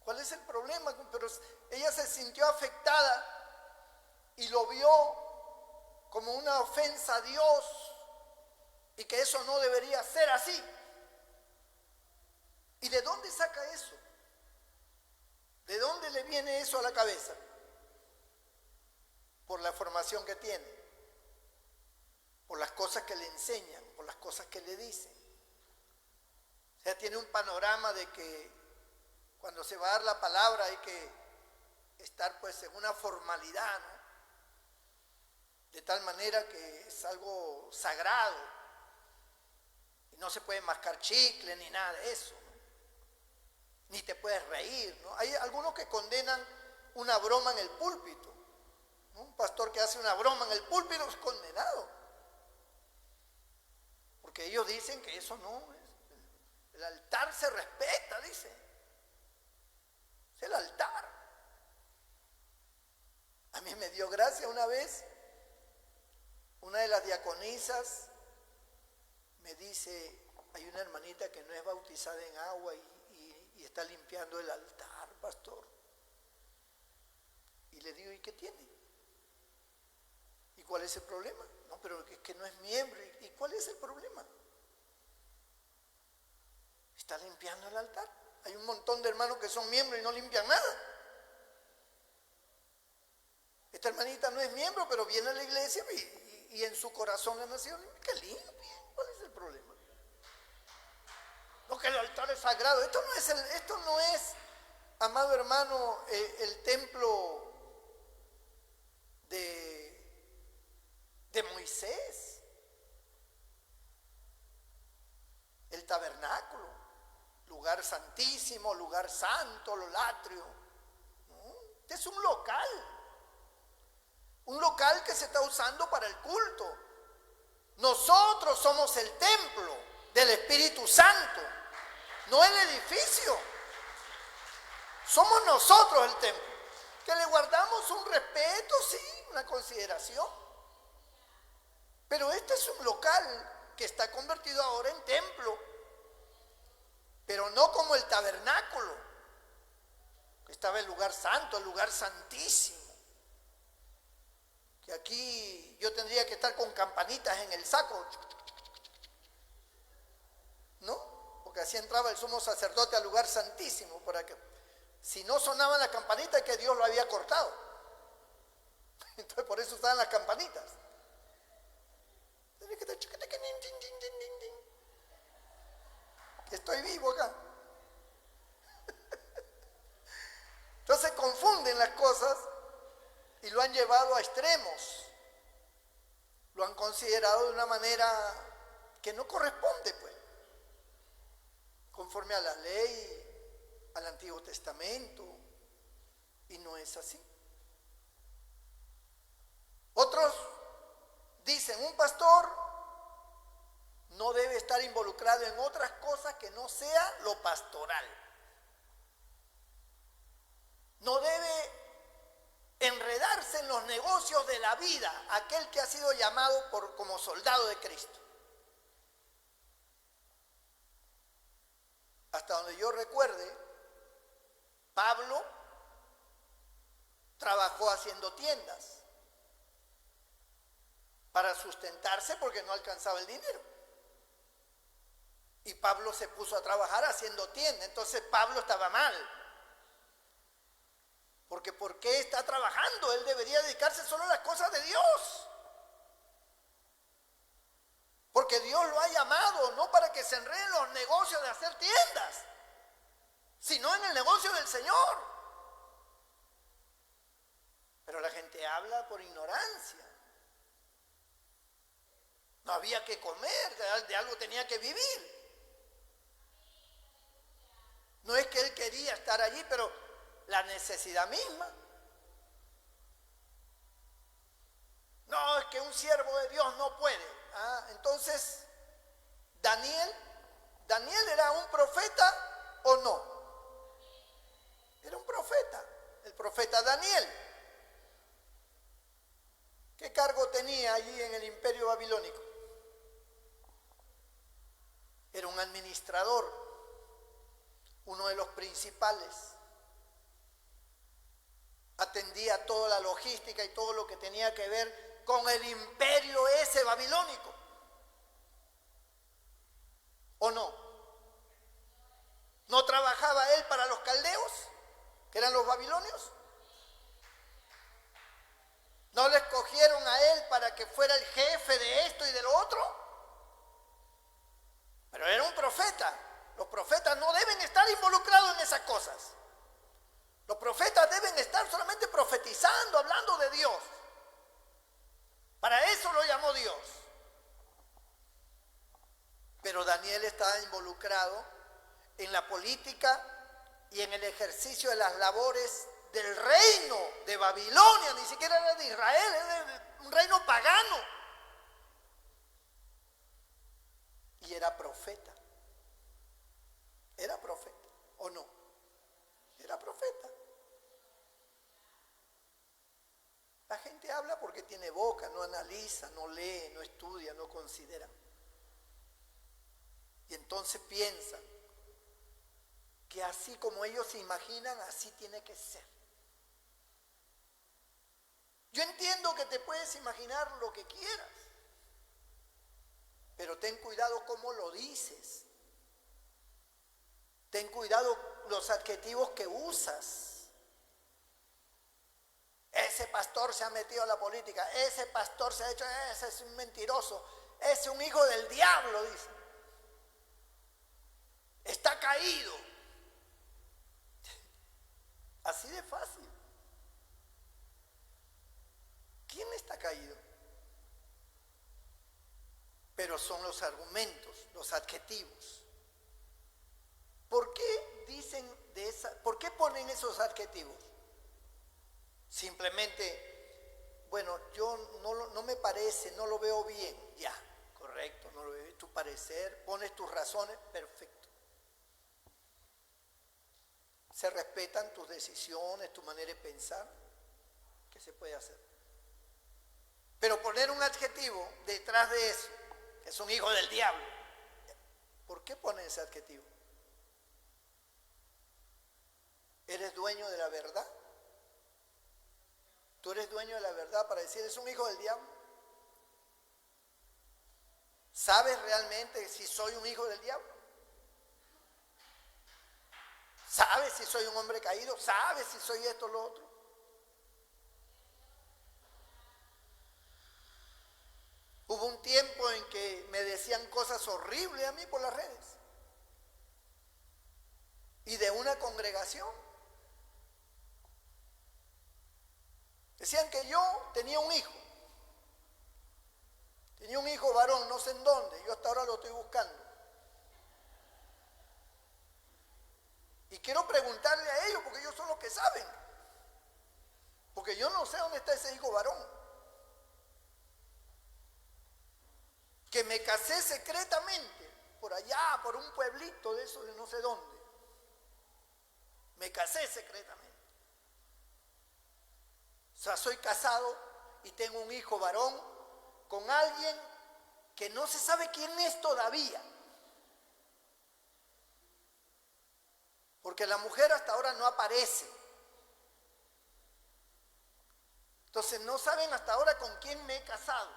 ¿Cuál es el problema? Pero ella se sintió afectada y lo vio como una ofensa a Dios y que eso no debería ser así. ¿Y de dónde saca eso? ¿De dónde le viene eso a la cabeza? Por la formación que tiene, por las cosas que le enseñan, por las cosas que le dicen. O sea, tiene un panorama de que cuando se va a dar la palabra hay que estar pues en una formalidad, ¿no? De tal manera que es algo sagrado y no se puede mascar chicle ni nada de eso, ¿no? Ni te puedes reír, ¿no? Hay algunos que condenan una broma en el púlpito, ¿no? Un pastor que hace una broma en el púlpito es condenado, porque ellos dicen que eso no es. El altar se respeta, dice. Es el altar. A mí me dio gracia una vez, una de las diaconisas me dice: hay una hermanita que no es bautizada en agua y está limpiando el altar, pastor. Y le digo: ¿y qué tiene? ¿Y cuál es el problema? No, pero es que no es miembro. ¿Y cuál es el problema? Está limpiando el altar. Hay un montón de hermanos que son miembros y no limpian nada. Esta hermanita no es miembro, pero viene a la iglesia y en su corazón ha nacido. Que limpie. ¿Cuál es el problema? No, que el altar es sagrado. Esto no es, amado hermano, el templo de Moisés, el tabernáculo, lugar santísimo, lugar santo, los atrios. ¿No? Este es un local que se está usando para el culto. Nosotros somos el templo del Espíritu Santo, no el edificio. Somos nosotros el templo, que le guardamos un respeto, sí, una consideración. Pero este es un local que está convertido ahora en templo, pero no como el tabernáculo, que estaba el lugar santo, el lugar santísimo. Que aquí yo tendría que estar con campanitas en el saco ¿no? Porque así entraba el sumo sacerdote al lugar santísimo, para que si no sonaban las campanitas, que Dios lo había cortado. Entonces por eso estaban las campanitas. Estoy vivo acá. Entonces confunden las cosas y lo han llevado a extremos. Lo han considerado de una manera que no corresponde, pues, conforme a la ley, al Antiguo Testamento, y no es así. Otros dicen, un pastor no debe estar involucrado en otras cosas que no sea lo pastoral. No debe enredarse en los negocios de la vida, aquel que ha sido llamado como soldado de Cristo. Hasta donde yo recuerde, Pablo trabajó haciendo tiendas para sustentarse porque no alcanzaba el dinero. Y Pablo se puso a trabajar haciendo tiendas. Entonces Pablo estaba mal. Porque ¿por qué está trabajando? Él debería dedicarse solo a las cosas de Dios. Porque Dios lo ha llamado no para que se enrede en los negocios de hacer tiendas, sino en el negocio del Señor. Pero la gente habla por ignorancia. No había que comer, de algo tenía que vivir. No es que él quería estar allí, pero la necesidad misma. No, es que un siervo de Dios no puede. Entonces, ¿Daniel era un profeta o no? Era un profeta, el profeta Daniel. ¿Qué cargo tenía allí en el imperio babilónico? Era un administrador, uno de los principales. Atendía toda la logística y todo lo que tenía que ver con el imperio ese babilónico. ¿O no? ¿No trabajaba él para los caldeos, que eran los babilonios? ¿No le escogieron a él para que fuera el jefe de esto y de lo otro? Pero era un profeta. Los profetas no deben estar involucrados en esas cosas. Los profetas deben estar solamente profetizando, hablando de Dios. Para eso lo llamó Dios. Pero Daniel estaba involucrado en la política y en el ejercicio de las labores del reino de Babilonia. Ni siquiera era de Israel, era de un reino pagano. Y era profeta. ¿Era profeta o no? Era profeta. La gente habla porque tiene boca, no analiza, no lee, no estudia, no considera. Y entonces piensan que así como ellos se imaginan, así tiene que ser. Yo entiendo que te puedes imaginar lo que quieras, pero ten cuidado cómo lo dices. Ten cuidado los adjetivos que usas. Ese pastor se ha metido a la política, ese pastor se ha hecho, ese es un mentiroso, ese es un hijo del diablo, dice. Está caído. Así de fácil. ¿Quién está caído? Pero son los argumentos, los adjetivos. ¿Por qué dicen por qué ponen esos adjetivos? Simplemente, bueno, yo no me parece, no lo veo bien, ya, correcto, no lo veo bien, tu parecer, pones tus razones, perfecto. Se respetan tus decisiones, tu manera de pensar, ¿qué se puede hacer? Pero poner un adjetivo detrás de eso, que es un hijo del diablo, ¿por qué ponen ese adjetivo? ¿Eres dueño de la verdad? ¿Tú eres dueño de la verdad para decir es un hijo del diablo? ¿Sabes realmente si soy un hijo del diablo? ¿Sabe si soy un hombre caído? ¿Sabe si soy esto o lo otro? Hubo un tiempo en que me decían cosas horribles a mí por las redes. Y de una congregación. Decían que yo tenía un hijo. Tenía un hijo varón, no sé en dónde. Yo hasta ahora lo estoy buscando. Y quiero preguntarle a ellos, porque ellos son los que saben. Porque yo no sé dónde está ese hijo varón. Que me casé secretamente, por allá, por un pueblito de eso, de no sé dónde. Me casé secretamente. O sea, soy casado y tengo un hijo varón con alguien que no se sabe quién es todavía. Porque la mujer hasta ahora no aparece. Entonces no saben hasta ahora con quién me he casado.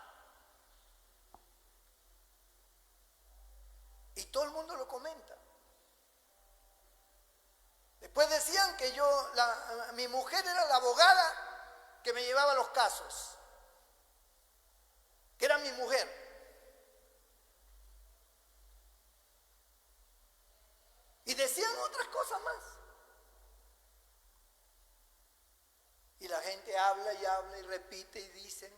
Y todo el mundo lo comenta. Después decían que mi mujer era la abogada que me llevaba los casos. Que era mi mujer. Y decían otras cosas más. Y la gente habla y repite y dicen,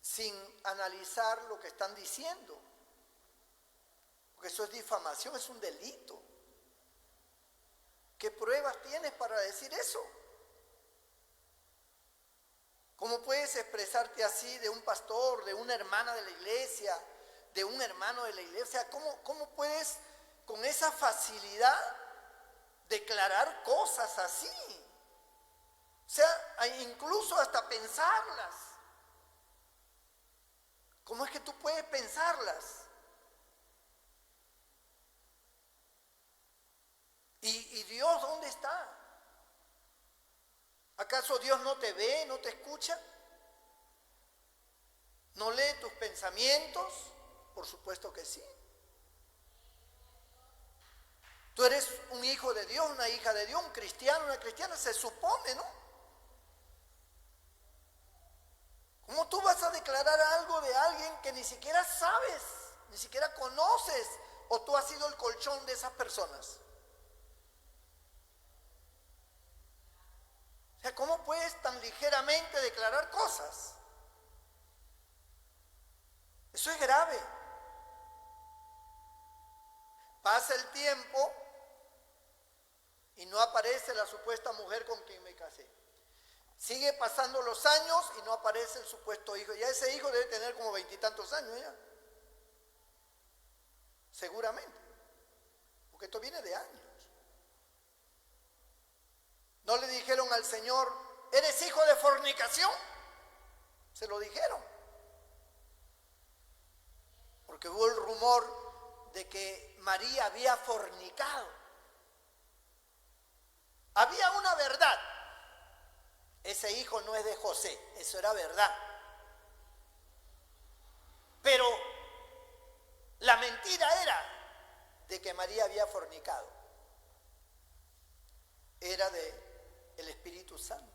sin analizar lo que están diciendo. Porque eso es difamación, es un delito. ¿Qué pruebas tienes para decir eso? ¿Cómo puedes expresarte así de un pastor, de una hermana de la iglesia, de un hermano de la iglesia? ¿Cómo puedes con esa facilidad declarar cosas así? O sea, incluso hasta pensarlas. ¿Cómo es que tú puedes pensarlas? ¿Y Dios dónde está? ¿Acaso Dios no te ve, no te escucha? ¿No lee tus pensamientos? Por supuesto que sí. Tú eres un hijo de Dios, una hija de Dios, un cristiano, una cristiana, se supone, ¿no? ¿Cómo tú vas a declarar algo de alguien que ni siquiera sabes, ni siquiera conoces, o tú has sido el colchón de esas personas? O sea, ¿cómo puedes tan ligeramente declarar cosas? Eso es grave. Pasa el tiempo y no aparece la supuesta mujer con quien me casé. Sigue pasando los años y no aparece el supuesto hijo. Ya ese hijo debe tener como 20 y tantos años ya. Seguramente. Porque esto viene de años. ¿No le dijeron al Señor, eres hijo de fornicación? Se lo dijeron. Porque hubo el rumor de que María había fornicado. Había una verdad. Ese hijo no es de José, eso era verdad. Pero la mentira era de que María había fornicado. Era de el Espíritu Santo.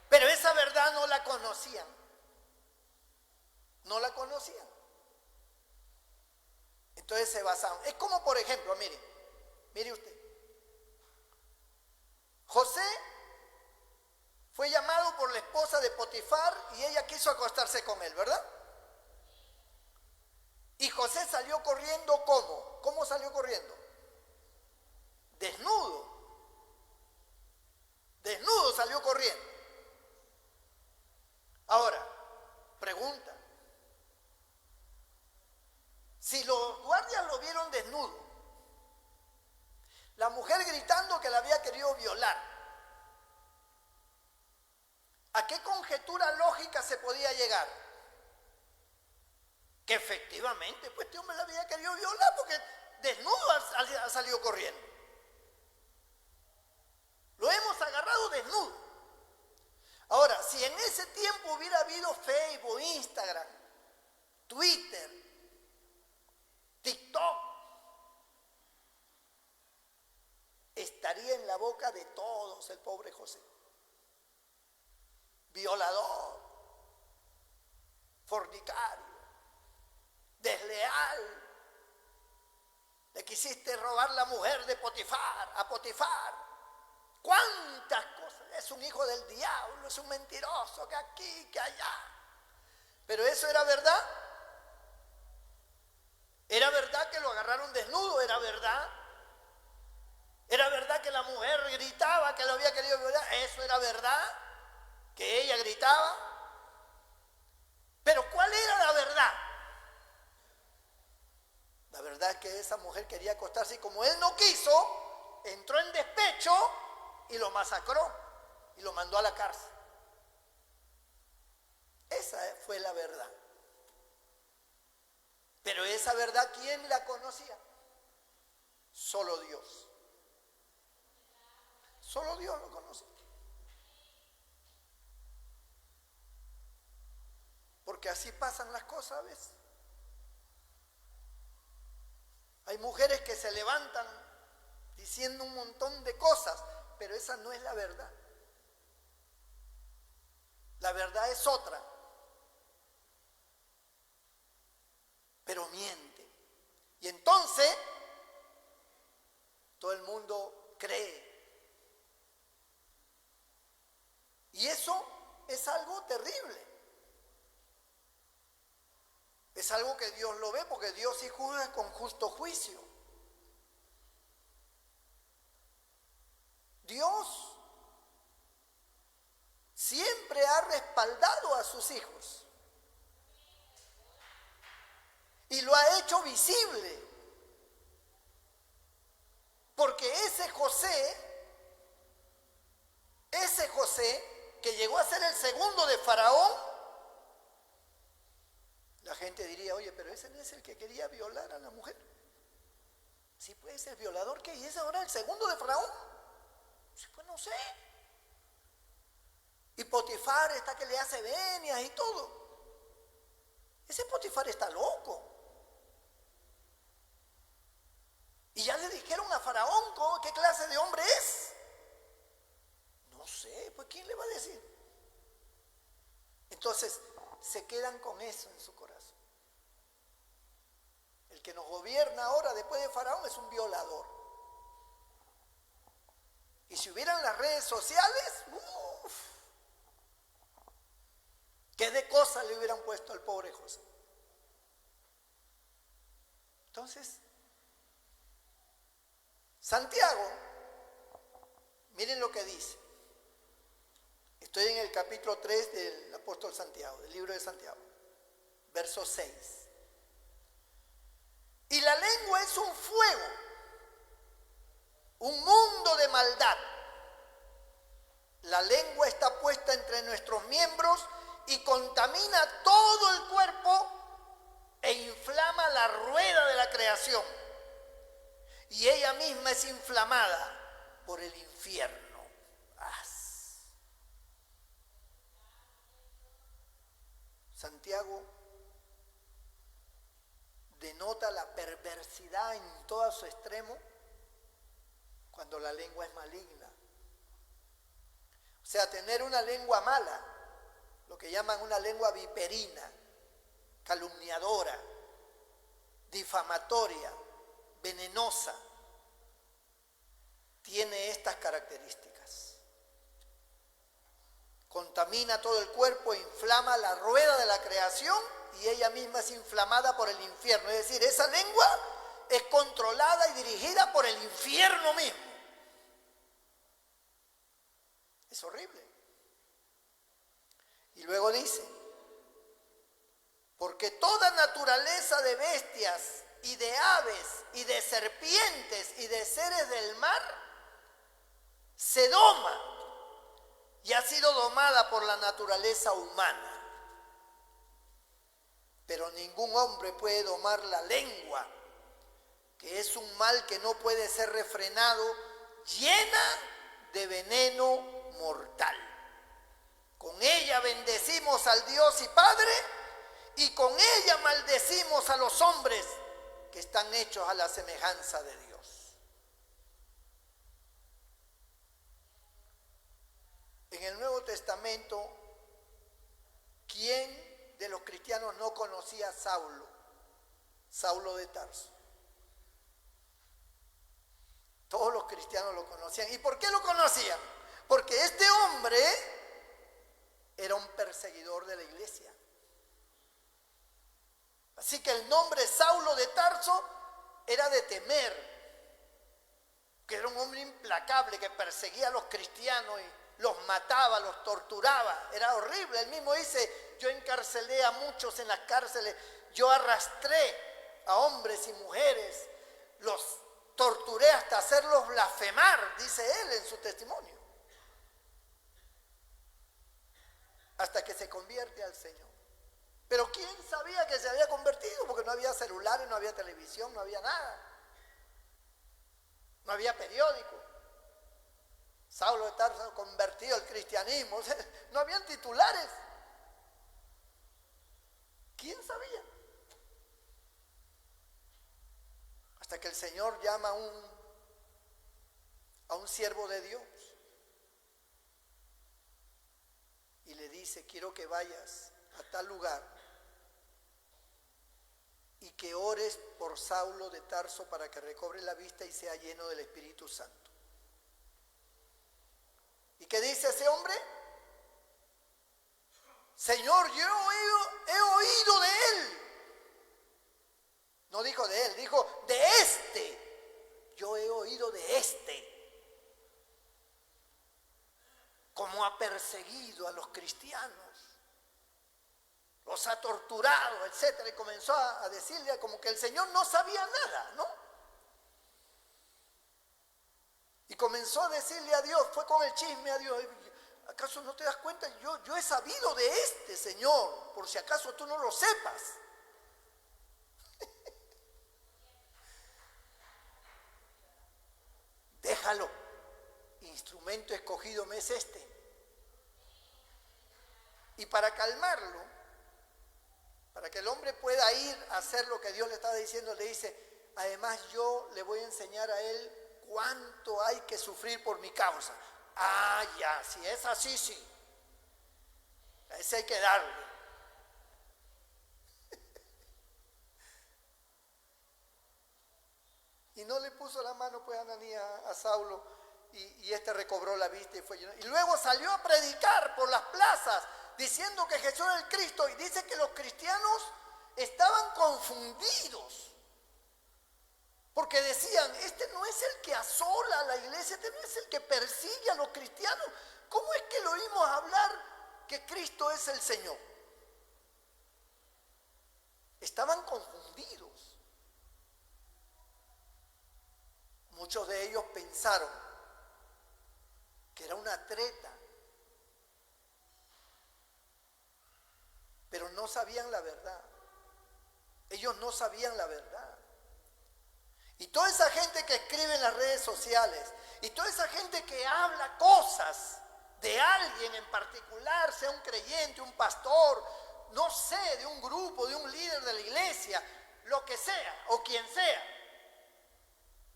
Pero esa verdad no la conocían. No la conocían. Entonces se basaban. Es como, por ejemplo, mire usted. José fue llamado por la esposa de Potifar y ella quiso acostarse con él, ¿verdad? Y José salió corriendo, ¿cómo? ¿Cómo salió corriendo? Desnudo. Desnudo salió corriendo. Ahora, pregunta. Si los guardias lo vieron desnudo, la mujer gritando que la había querido violar, ¿a qué conjetura lógica se podía llegar? Que efectivamente, pues este hombre la había querido violar porque desnudo ha salido corriendo. Lo hemos agarrado desnudo. Ahora, si en ese tiempo hubiera habido Facebook, Instagram, Twitter, TikTok, estaría en la boca de todos el pobre José. Violador, fornicario, desleal. Le quisiste robar la mujer de Potifar, a Potifar. ¿Cuántas cosas? Es un hijo del diablo, es un mentiroso, que aquí, que allá. Pero eso era verdad. Era verdad que lo agarraron desnudo, era verdad. Era verdad que la mujer gritaba que lo había querido violar, eso era verdad. Que ella gritaba. Pero ¿cuál era la verdad? La verdad es que esa mujer quería acostarse y como él no quiso, entró en despecho y lo masacró y lo mandó a la cárcel. Esa fue la verdad. Pero esa verdad, ¿quién la conocía? Solo Dios. Solo Dios lo conocía. Porque así pasan las cosas a veces. Hay mujeres que se levantan diciendo un montón de cosas, pero esa no es la verdad. La verdad es otra. Pero miente. Y entonces todo el mundo cree. Y eso es algo terrible. Es algo que Dios lo ve, porque Dios sí juzga con justo juicio. Dios siempre ha respaldado a sus hijos y lo ha hecho visible, porque ese José que llegó a ser el segundo de Faraón, la gente diría, oye, pero ese no es el que quería violar a la mujer. Sí, puede ser violador, ¿qué? ¿Y es ahora el segundo de Faraón? Sí, pues no sé. Y Potifar está que le hace venias y todo. Ese Potifar está loco. Y ya le dijeron a Faraón qué clase de hombre es. No sé, pues ¿quién le va a decir? Entonces, se quedan con eso en su corazón. El que nos gobierna ahora después de Faraón es un violador. Y si hubieran las redes sociales, ¿qué de cosas le hubieran puesto al pobre José? Entonces, Santiago, miren lo que dice. Estoy en el capítulo 3 del apóstol Santiago, del libro de Santiago, verso 6. Y la lengua es un fuego, un mundo de maldad. La lengua está puesta entre nuestros miembros y contamina todo el cuerpo e inflama la rueda de la creación. Y ella misma es inflamada por el infierno. Santiago denota la perversidad en todo su extremo cuando la lengua es maligna. O sea, tener una lengua mala, lo que llaman una lengua viperina, calumniadora, difamatoria, venenosa, tiene estas características. Contamina todo el cuerpo, inflama la rueda de la creación y ella misma es inflamada por el infierno. Es decir, esa lengua es controlada y dirigida por el infierno mismo. Es horrible. Y luego dice, porque toda naturaleza de bestias y de aves y de serpientes y de seres del mar se doma y ha sido domada por la naturaleza humana. Pero ningún hombre puede domar la lengua, que es un mal que no puede ser refrenado, llena de veneno mortal. Con ella bendecimos al Dios y Padre, y con ella maldecimos a los hombres que están hechos a la semejanza de Dios. Testamento, ¿quién de los cristianos no conocía a Saulo de Tarso? Todos los cristianos lo conocían. ¿Y por qué lo conocían? Porque este hombre era un perseguidor de la iglesia. Así que el nombre Saulo de Tarso era de temer, que era un hombre implacable que perseguía a los cristianos y los mataba, los torturaba. Era horrible. Él mismo dice: yo encarcelé a muchos en las cárceles, yo arrastré a hombres y mujeres, los torturé hasta hacerlos blasfemar, dice él en su testimonio, hasta que se convierte al Señor. Pero ¿quién sabía que se había convertido? Porque no había celulares, no había televisión, no había nada, no había periódico. Saulo de Tarso convertido al cristianismo, o sea, no habían titulares. ¿Quién sabía? Hasta que el Señor llama a un siervo de Dios y le dice: quiero que vayas a tal lugar y que ores por Saulo de Tarso para que recobre la vista y sea lleno del Espíritu Santo. ¿Y qué dice ese hombre? Señor, yo he oído de él. No dijo de él, dijo de este. Yo he oído de este. Cómo ha perseguido a los cristianos, los ha torturado, etcétera. Y comenzó a decirle como que el Señor no sabía nada, ¿no? Y comenzó a decirle a Dios, fue con el chisme a Dios: ¿acaso no te das cuenta? Yo he sabido de este Señor, por si acaso tú no lo sepas. Déjalo, instrumento escogido me es este. Y para calmarlo, para que el hombre pueda ir a hacer lo que Dios le estaba diciendo, le dice: además yo le voy a enseñar a él cuánto hay que sufrir por mi causa. Ah, ya, si es así, sí. A ese hay que darle. Y no le puso la mano pues Ananías a Saulo, y este recobró la vista y fue lleno. Y luego salió a predicar por las plazas diciendo que Jesús era el Cristo, y dice que los cristianos estaban confundidos porque decían: este no es el que asola a la iglesia, este no es el que persigue a los cristianos. ¿Cómo es que lo oímos hablar que Cristo es el Señor? Estaban confundidos. Muchos de ellos pensaron que era una treta, pero no sabían la verdad. Ellos no sabían la verdad. Y toda esa gente que escribe en las redes sociales, y toda esa gente que habla cosas de alguien en particular, sea un creyente, un pastor, no sé, de un grupo, de un líder de la iglesia, lo que sea, o quien sea,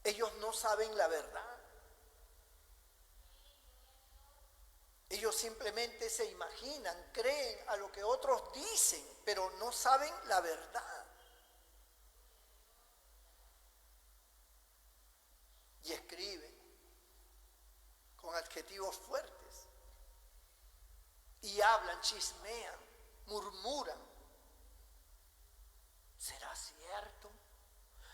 ellos no saben la verdad. Ellos simplemente se imaginan, creen a lo que otros dicen, pero no saben la verdad. Y escriben con adjetivos fuertes. Y hablan, chismean, murmuran. ¿Será cierto?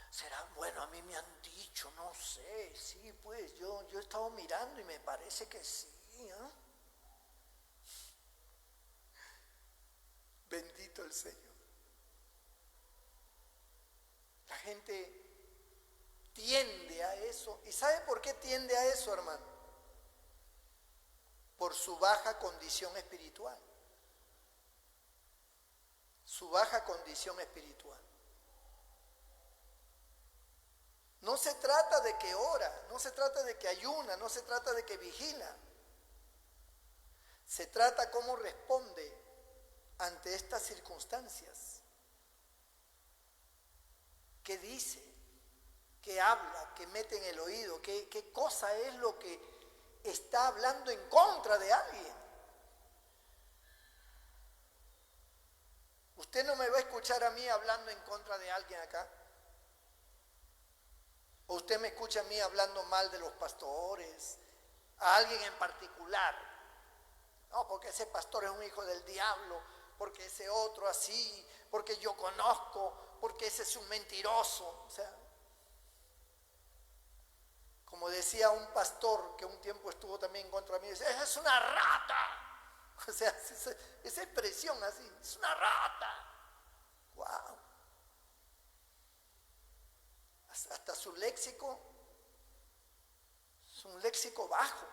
¿Será? Bueno, a mí me han dicho, no sé. Sí, pues yo he estado mirando y me parece que sí, ¿eh? Bendito el Señor. La gente tiende a eso. ¿Y sabe por qué tiende a eso, hermano? Por su baja condición espiritual. Su baja condición espiritual. No se trata de que ora, no se trata de que ayuna, no se trata de que vigila. Se trata cómo responde ante estas circunstancias. ¿Qué dice? ¿Qué habla? ¿Qué mete en el oído? ¿Qué cosa es lo que está hablando en contra de alguien? Usted no me va a escuchar a mí hablando en contra de alguien acá. O usted me escucha a mí hablando mal de los pastores, a alguien en particular. No, porque ese pastor es un hijo del diablo, porque ese otro así, porque yo conozco, porque ese es un mentiroso. O sea, como decía un pastor que un tiempo estuvo también contra mí, dice, esa es una rata. O sea, esa expresión así, es una rata. Wow. Hasta su léxico es un léxico bajo,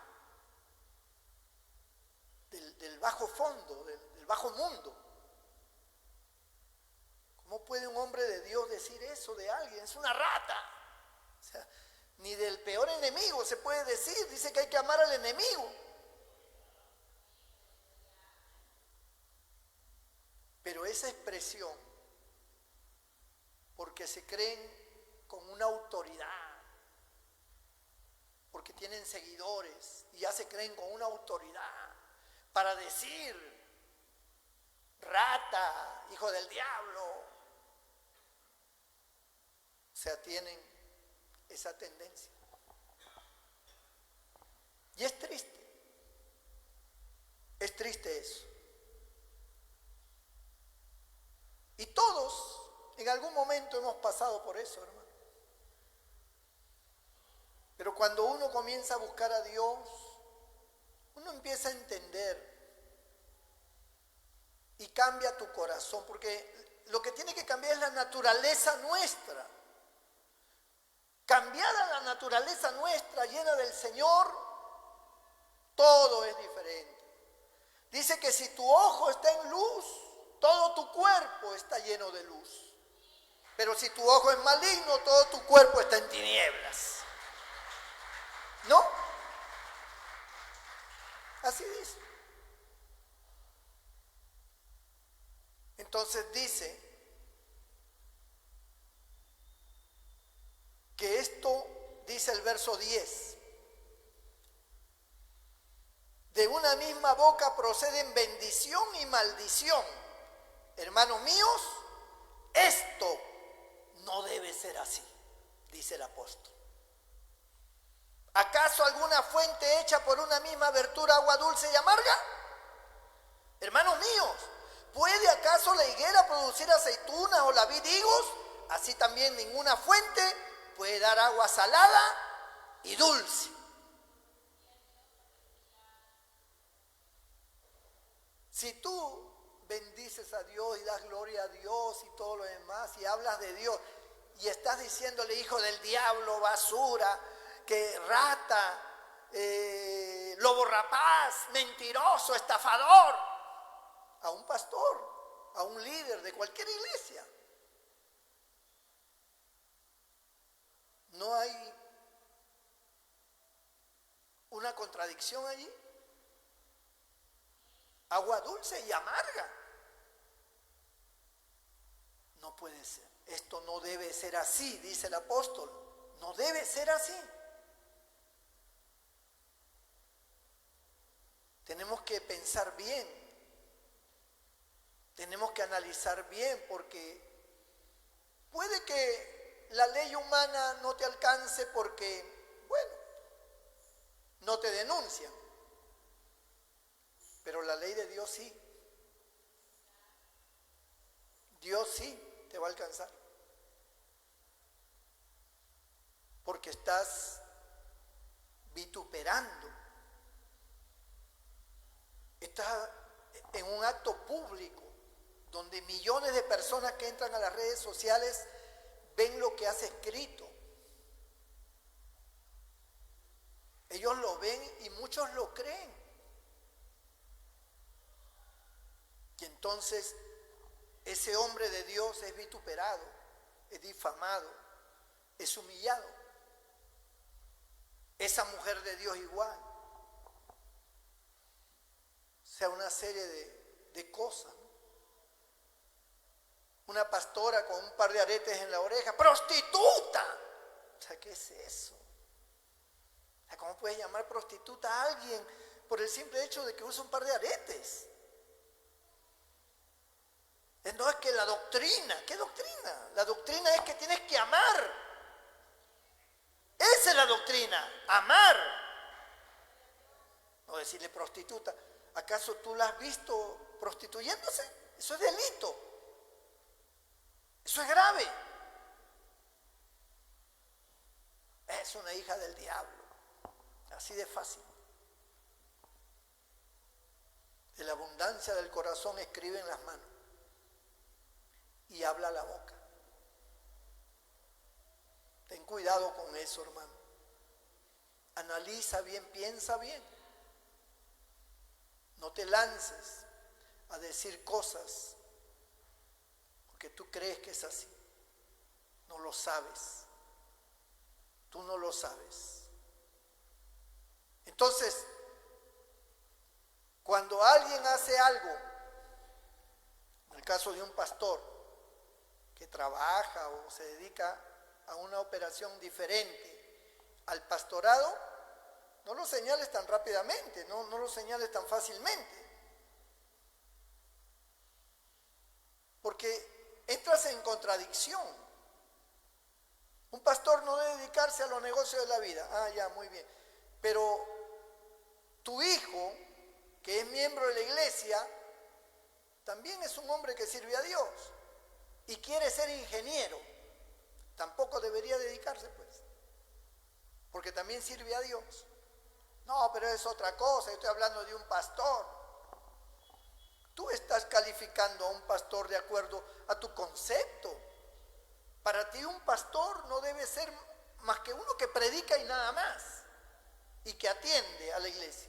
del bajo fondo, del bajo mundo. ¿Cómo puede un hombre de Dios decir eso de alguien? Es una rata. O sea, ni del peor enemigo se puede decir. Dice que hay que amar al enemigo. Pero esa expresión, porque se creen con una autoridad, porque tienen seguidores y ya se creen con una autoridad para decir rata, hijo del diablo. O sea, tienen esa tendencia. Y es triste eso. Y todos en algún momento hemos pasado por eso, hermano. Pero cuando uno comienza a buscar a Dios, uno empieza a entender y cambia tu corazón, porque lo que tiene que cambiar es la naturaleza nuestra. Cambiada la naturaleza nuestra, llena del Señor, todo es diferente. Dice que si tu ojo está en luz, todo tu cuerpo está lleno de luz. Pero si tu ojo es maligno, todo tu cuerpo está en tinieblas. ¿No? Así dice. Entonces dice que esto, dice el verso 10, de una misma boca proceden bendición y maldición. Hermanos míos, esto no debe ser así, dice el apóstol. ¿Acaso alguna fuente hecha por una misma abertura agua dulce y amarga? Hermanos míos, ¿puede acaso la higuera producir aceitunas o la vid higos? Así también ninguna fuente puede dar agua salada y dulce. Si tú bendices a Dios y das gloria a Dios y todo lo demás y hablas de Dios y estás diciéndole hijo del diablo, basura, que rata, lobo rapaz, mentiroso, estafador, a un pastor, a un líder de cualquier iglesia, ¿no hay una contradicción allí? Agua dulce y amarga. No puede ser. Esto no debe ser así, dice el apóstol. No debe ser así. Tenemos que pensar bien. Tenemos que analizar bien, porque puede que la ley humana no te alcance porque, bueno, no te denuncian. Pero la ley de Dios sí. Dios sí te va a alcanzar. Porque estás vituperando. Estás en un acto público donde millones de personas que entran a las redes sociales ven lo que has escrito. Ellos lo ven y muchos lo creen. Y entonces ese hombre de Dios es vituperado, es difamado, es humillado. Esa mujer de Dios igual. O sea, una serie de cosas. Una pastora con un par de aretes en la oreja, ¡prostituta! O sea, ¿qué es eso? O sea, ¿cómo puedes llamar prostituta a alguien por el simple hecho de que usa un par de aretes? No es que la doctrina, ¿qué doctrina? La doctrina es que tienes que amar. Esa es la doctrina, amar. No decirle prostituta. ¿Acaso tú la has visto prostituyéndose? Eso es delito. Eso es grave. Es una hija del diablo. Así de fácil. De la abundancia del corazón escriben las manos y habla la boca. Ten cuidado con eso, hermano. Analiza bien, piensa bien. No te lances a decir cosas porque tú crees que es así. No lo sabes. Tú no lo sabes. Entonces, cuando alguien hace algo, en el caso de un pastor que trabaja o se dedica a una operación diferente al pastorado, no lo señales tan rápidamente, no lo señales tan fácilmente. Porque entras en contradicción. Un pastor no debe dedicarse a los negocios de la vida. Ah, ya, muy bien. Pero tu hijo, que es miembro de la iglesia, también es un hombre que sirve a Dios y quiere ser ingeniero. Tampoco debería dedicarse, pues, porque también sirve a Dios. No, pero es otra cosa, estoy hablando de un pastor. Tú estás calificando a un pastor de acuerdo a tu concepto. Para ti un pastor no debe ser más que uno que predica y nada más, y que atiende a la iglesia,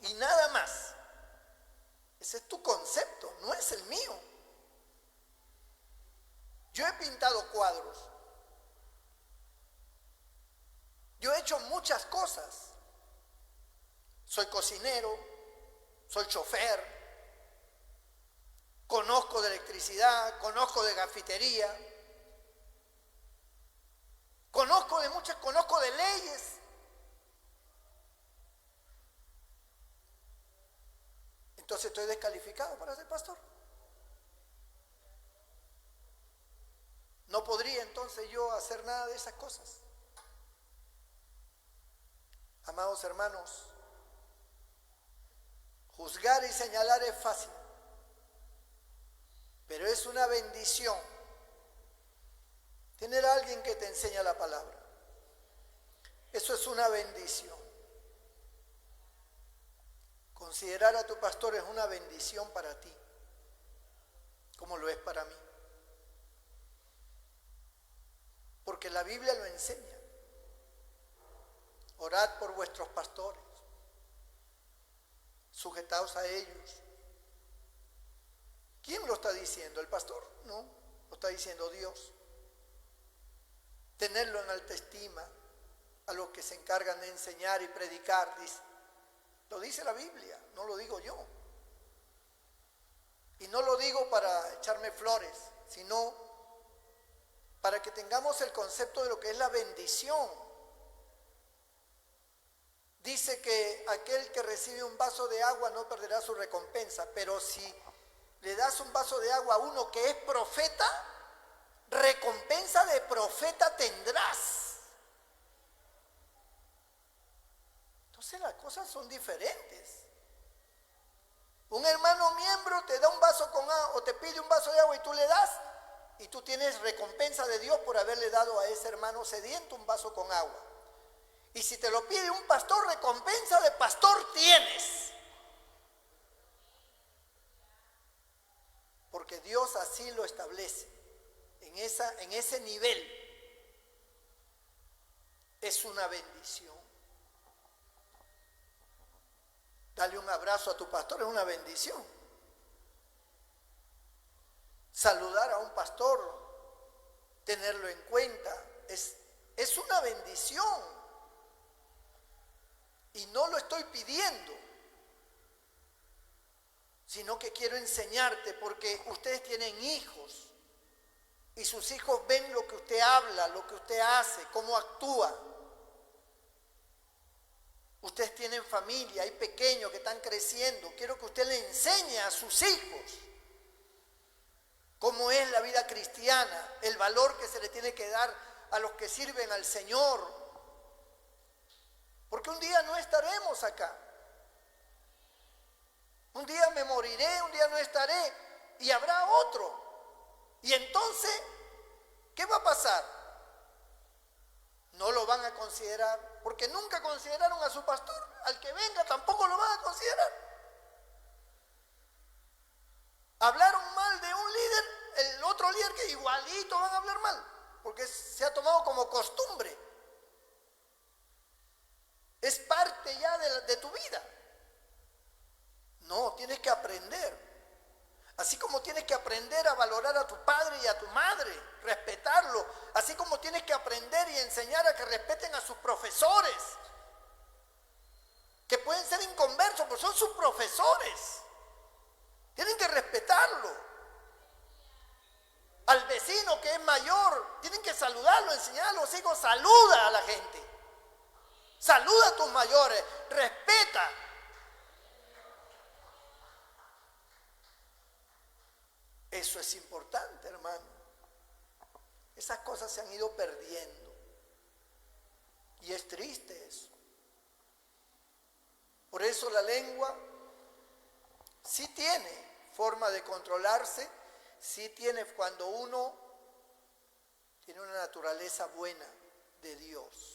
y nada más. Ese es tu concepto, no es el mío. Yo he pintado cuadros. Yo he hecho muchas cosas. Soy cocinero, soy chofer, conozco de electricidad, conozco de gafitería, conozco de leyes. Entonces estoy descalificado para ser pastor. No podría entonces yo hacer nada de esas cosas. Amados hermanos, juzgar y señalar es fácil, pero es una bendición tener a alguien que te enseña la palabra. Eso es una bendición. Considerar a tu pastor es una bendición para ti, como lo es para mí. Porque la Biblia lo enseña. Orad por vuestros pastores, sujetaos a ellos. ¿Quién lo está diciendo? ¿El pastor? No, lo está diciendo Dios. Tenerlo en alta estima a los que se encargan de enseñar y predicar, dice. Lo dice la Biblia, no lo digo yo. Y no lo digo para echarme flores, sino para que tengamos el concepto de lo que es la bendición. Dice que aquel que recibe un vaso de agua no perderá su recompensa, pero si le das un vaso de agua a uno que es profeta, recompensa de profeta tendrás. Entonces las cosas son diferentes. Un hermano miembro te da un vaso con agua o te pide un vaso de agua y tú le das, y tú tienes recompensa de Dios por haberle dado a ese hermano sediento un vaso con agua. Y si te lo pide un pastor, recompensa de pastor tienes. Porque Dios así lo establece. En ese nivel es una bendición. Dale un abrazo a tu pastor es una bendición. Saludar a un pastor, tenerlo en cuenta, es una bendición. Y no lo estoy pidiendo, sino que quiero enseñarte, porque ustedes tienen hijos y sus hijos ven lo que usted habla, lo que usted hace, cómo actúa. Ustedes tienen familia, hay pequeños que están creciendo. Quiero que usted le enseñe a sus hijos cómo es la vida cristiana, el valor que se le tiene que dar a los que sirven al Señor. Porque un día no estaremos acá. Un día me moriré, un día no estaré y habrá otro. Y entonces, ¿qué va a pasar? No lo van a considerar, porque nunca consideraron a su pastor. Al que venga tampoco lo van a considerar. Hablaron mal de un líder, el otro líder que igualito van a hablar mal, porque se ha tomado como costumbre. Es parte ya de tu vida. No, tienes que aprender. Así como tienes que aprender a valorar a tu padre y a tu madre, respetarlo. Así como tienes que aprender y enseñar a que respeten a sus profesores, que pueden ser inconversos, pero son sus profesores. Tienen que respetarlo. Al vecino que es mayor, tienen que saludarlo, enseñar a los hijos, saluda a la gente. Saluda a tus mayores, respeta. Eso es importante, hermano. Esas cosas se han ido perdiendo. Y es triste eso. Por eso la lengua sí tiene forma de controlarse, sí tiene cuando uno tiene una naturaleza buena de Dios.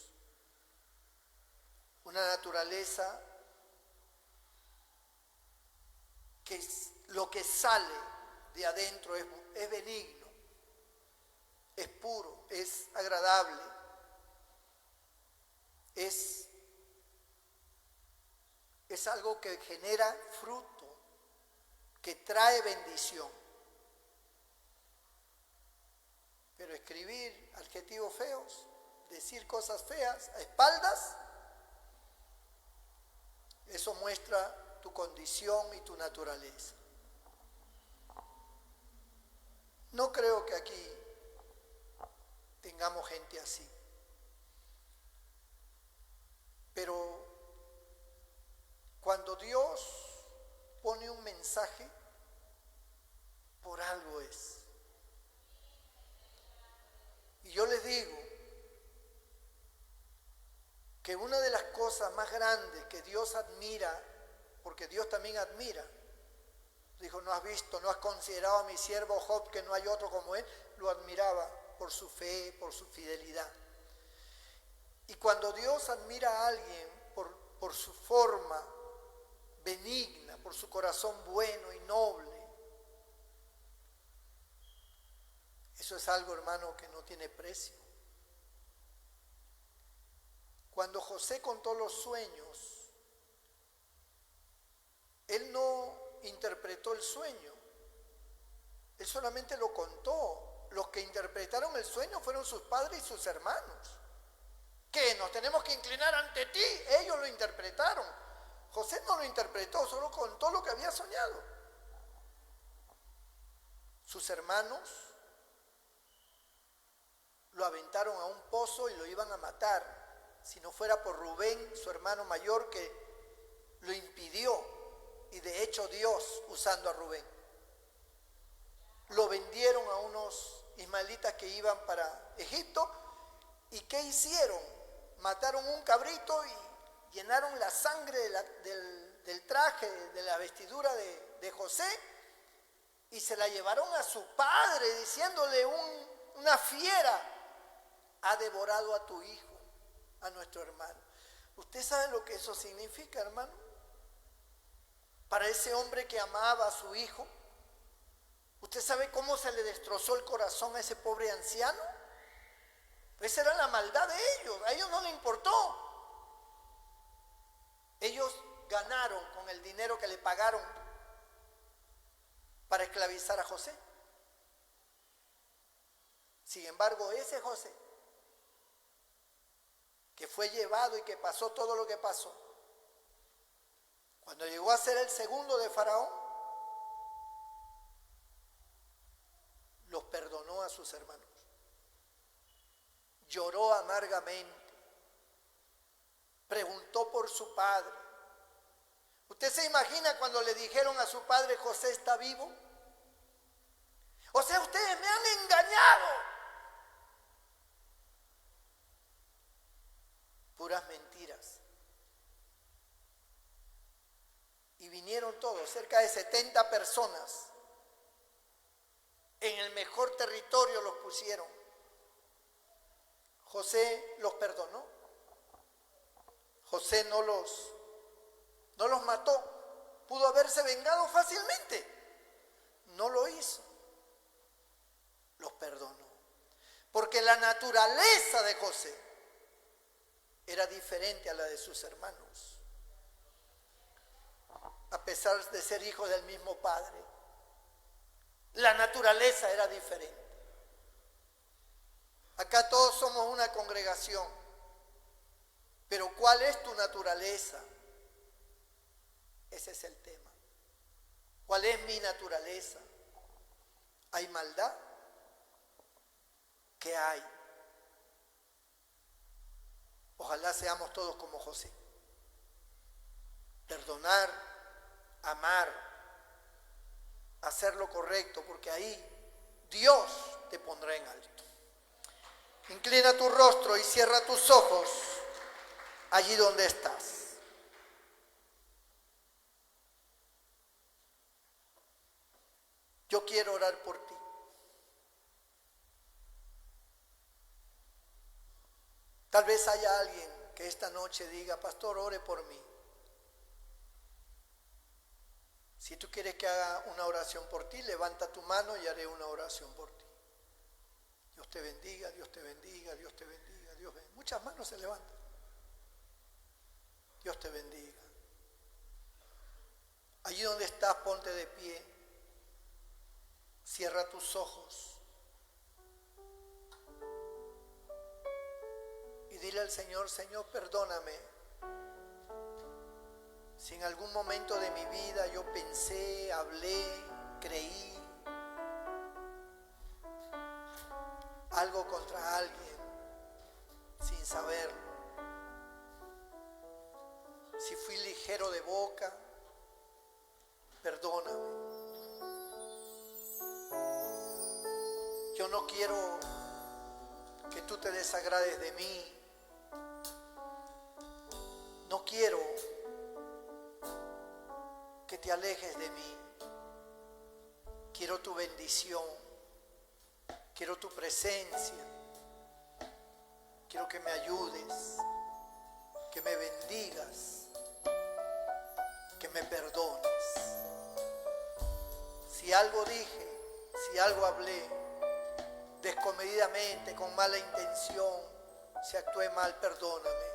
Una naturaleza que lo que sale de adentro es benigno, es puro, es agradable, es algo que genera fruto, que trae bendición. Pero escribir adjetivos feos, decir cosas feas a espaldas, eso muestra tu condición y tu naturaleza. No creo que aquí tengamos gente así. Pero cuando Dios pone un mensaje, por algo es. Y yo les digo que una de las cosas más grandes que Dios admira, porque Dios también admira, dijo, no has visto, no has considerado a mi siervo Job, que no hay otro como él, lo admiraba por su fe, por su fidelidad. Y cuando Dios admira a alguien por su forma benigna, por su corazón bueno y noble, eso es algo, hermano, que no tiene precio. Cuando José contó los sueños, él no interpretó el sueño, él solamente lo contó. Los que interpretaron el sueño fueron sus padres y sus hermanos. ¿Qué? ¿Nos tenemos que inclinar ante ti? Ellos lo interpretaron. José no lo interpretó, solo contó lo que había soñado. Sus hermanos lo aventaron a un pozo y lo iban a matar, si no fuera por Rubén, su hermano mayor, que lo impidió, y de hecho Dios usando a Rubén. Lo vendieron a unos ismaelitas que iban para Egipto, ¿y qué hicieron? Mataron un cabrito y llenaron la sangre del traje, de la vestidura de José, y se la llevaron a su padre diciéndole, una fiera ha devorado a tu hijo, a nuestro hermano. ¿Usted sabe lo que eso significa, hermano? Para ese hombre que amaba a su hijo, ¿usted sabe cómo se le destrozó el corazón a ese pobre anciano? Esa era la maldad de ellos, a ellos no les importó. Ellos ganaron con el dinero que le pagaron para esclavizar a José. Sin embargo, ese José, que fue llevado y que pasó todo lo que pasó, cuando llegó a ser el segundo de Faraón, los perdonó a sus hermanos. Lloró amargamente, preguntó por su padre. ¿Usted se imagina cuando le dijeron a su padre, José está vivo? O sea, ustedes me han engañado. Puras mentiras. Y vinieron todos, cerca de 70 personas. En el mejor territorio los pusieron. José los perdonó. José no los mató. Pudo haberse vengado fácilmente. No lo hizo. Los perdonó. Porque la naturaleza de José era diferente a la de sus hermanos. A pesar de ser hijos del mismo padre, la naturaleza era diferente. Acá todos somos una congregación, pero ¿cuál es tu naturaleza? Ese es el tema. ¿Cuál es mi naturaleza? ¿Hay maldad? ¿Qué hay? Ojalá seamos todos como José. Perdonar, amar, hacer lo correcto, porque ahí Dios te pondrá en alto. Inclina tu rostro y cierra tus ojos allí donde estás. Yo quiero orar por ti. Tal vez haya alguien que esta noche diga: pastor, ore por mí. Si tú quieres que haga una oración por ti, levanta tu mano y haré una oración por ti. Dios te bendiga, Dios te bendiga, Dios te bendiga, Dios bendiga. Muchas manos se levantan. Dios te bendiga. Allí donde estás, ponte de pie. Cierra tus ojos. Y dile al Señor: Señor, perdóname. Si en algún momento de mi vida yo pensé, hablé, creí algo contra alguien sin saberlo. Si fui ligero de boca, perdóname. Yo no quiero que tú te desagrades de mí. No quiero que te alejes de mí. Quiero tu bendición. Quiero tu presencia. Quiero que me ayudes, que me bendigas, que me perdones. Si algo dije, si algo hablé descomedidamente, con mala intención, si actué mal, perdóname.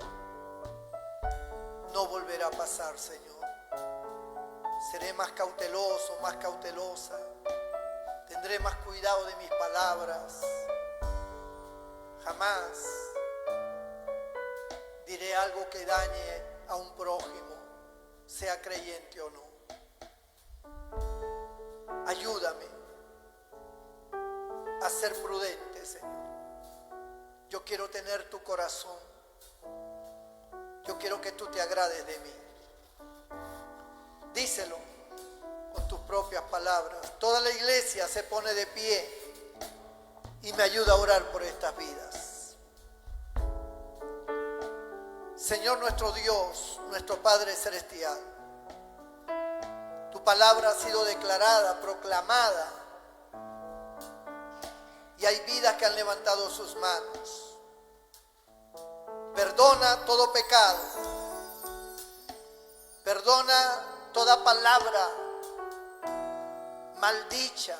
No volverá a pasar, Señor. Seré más cauteloso, más cautelosa. Tendré más cuidado de mis palabras. Jamás diré algo que dañe a un prójimo, sea creyente o no. Ayúdame a ser prudente, Señor. Yo quiero tener tu corazón. Yo quiero que tú te agrades de mí. Díselo con tus propias palabras. Toda la iglesia se pone de pie y me ayuda a orar por estas vidas. Señor nuestro Dios, nuestro Padre Celestial, tu palabra ha sido declarada, proclamada, y hay vidas que han levantado sus manos. Perdona todo pecado. Perdona toda palabra maldicha.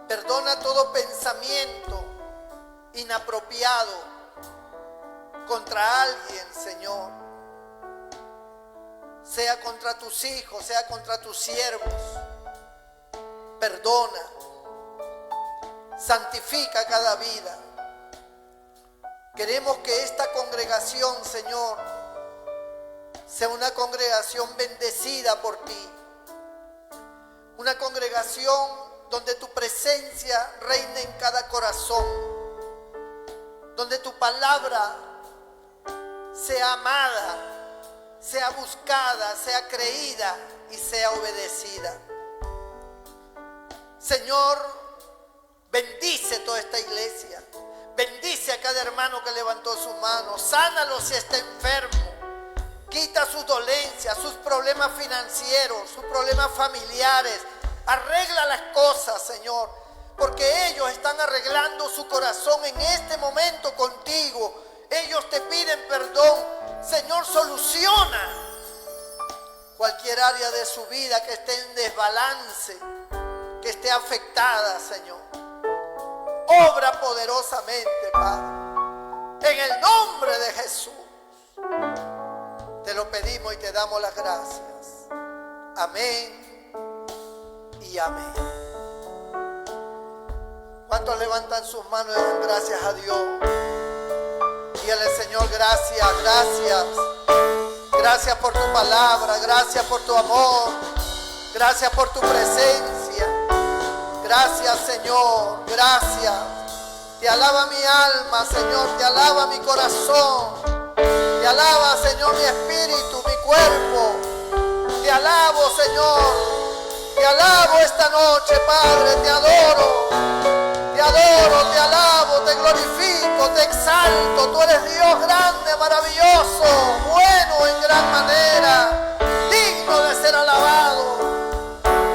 Perdona todo pensamiento inapropiado contra alguien, Señor. Sea contra tus hijos, sea contra tus siervos. Perdona. Santifica cada vida. Queremos que esta congregación, Señor, sea una congregación bendecida por ti. Una congregación donde tu presencia reine en cada corazón. Donde tu palabra sea amada, sea buscada, sea creída y sea obedecida. Señor, bendice toda esta iglesia. Bendice a cada hermano que levantó su mano. Sánalo si está enfermo. Quita sus dolencias, sus problemas financieros, sus problemas familiares. Arregla las cosas, Señor, porque ellos están arreglando su corazón en este momento contigo. Ellos te piden perdón. Señor, soluciona cualquier área de su vida que esté en desbalance, que esté afectada, Señor. Obra poderosamente, Padre. En el nombre de Jesús. Te lo pedimos y te damos las gracias. Amén y amén. ¿Cuántos levantan sus manos y dan gracias a Dios? Dígale, Señor, gracias, gracias. Gracias por tu palabra, gracias por tu amor, gracias por tu presencia. Gracias, Señor, gracias. Te alaba mi alma, Señor, te alaba mi corazón. Te alaba, Señor, mi espíritu, mi cuerpo. Te alabo, Señor. Te alabo esta noche, Padre, te adoro. Te adoro, te alabo, te glorifico, te exalto. Tú eres Dios grande, maravilloso, bueno en gran manera, digno de ser alabado.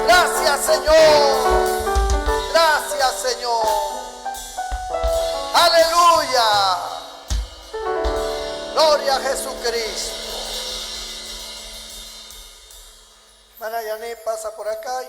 Gracias, Señor. Gracias, Señor. Aleluya. Gloria a Jesucristo. Hermana Yané pasa por acá.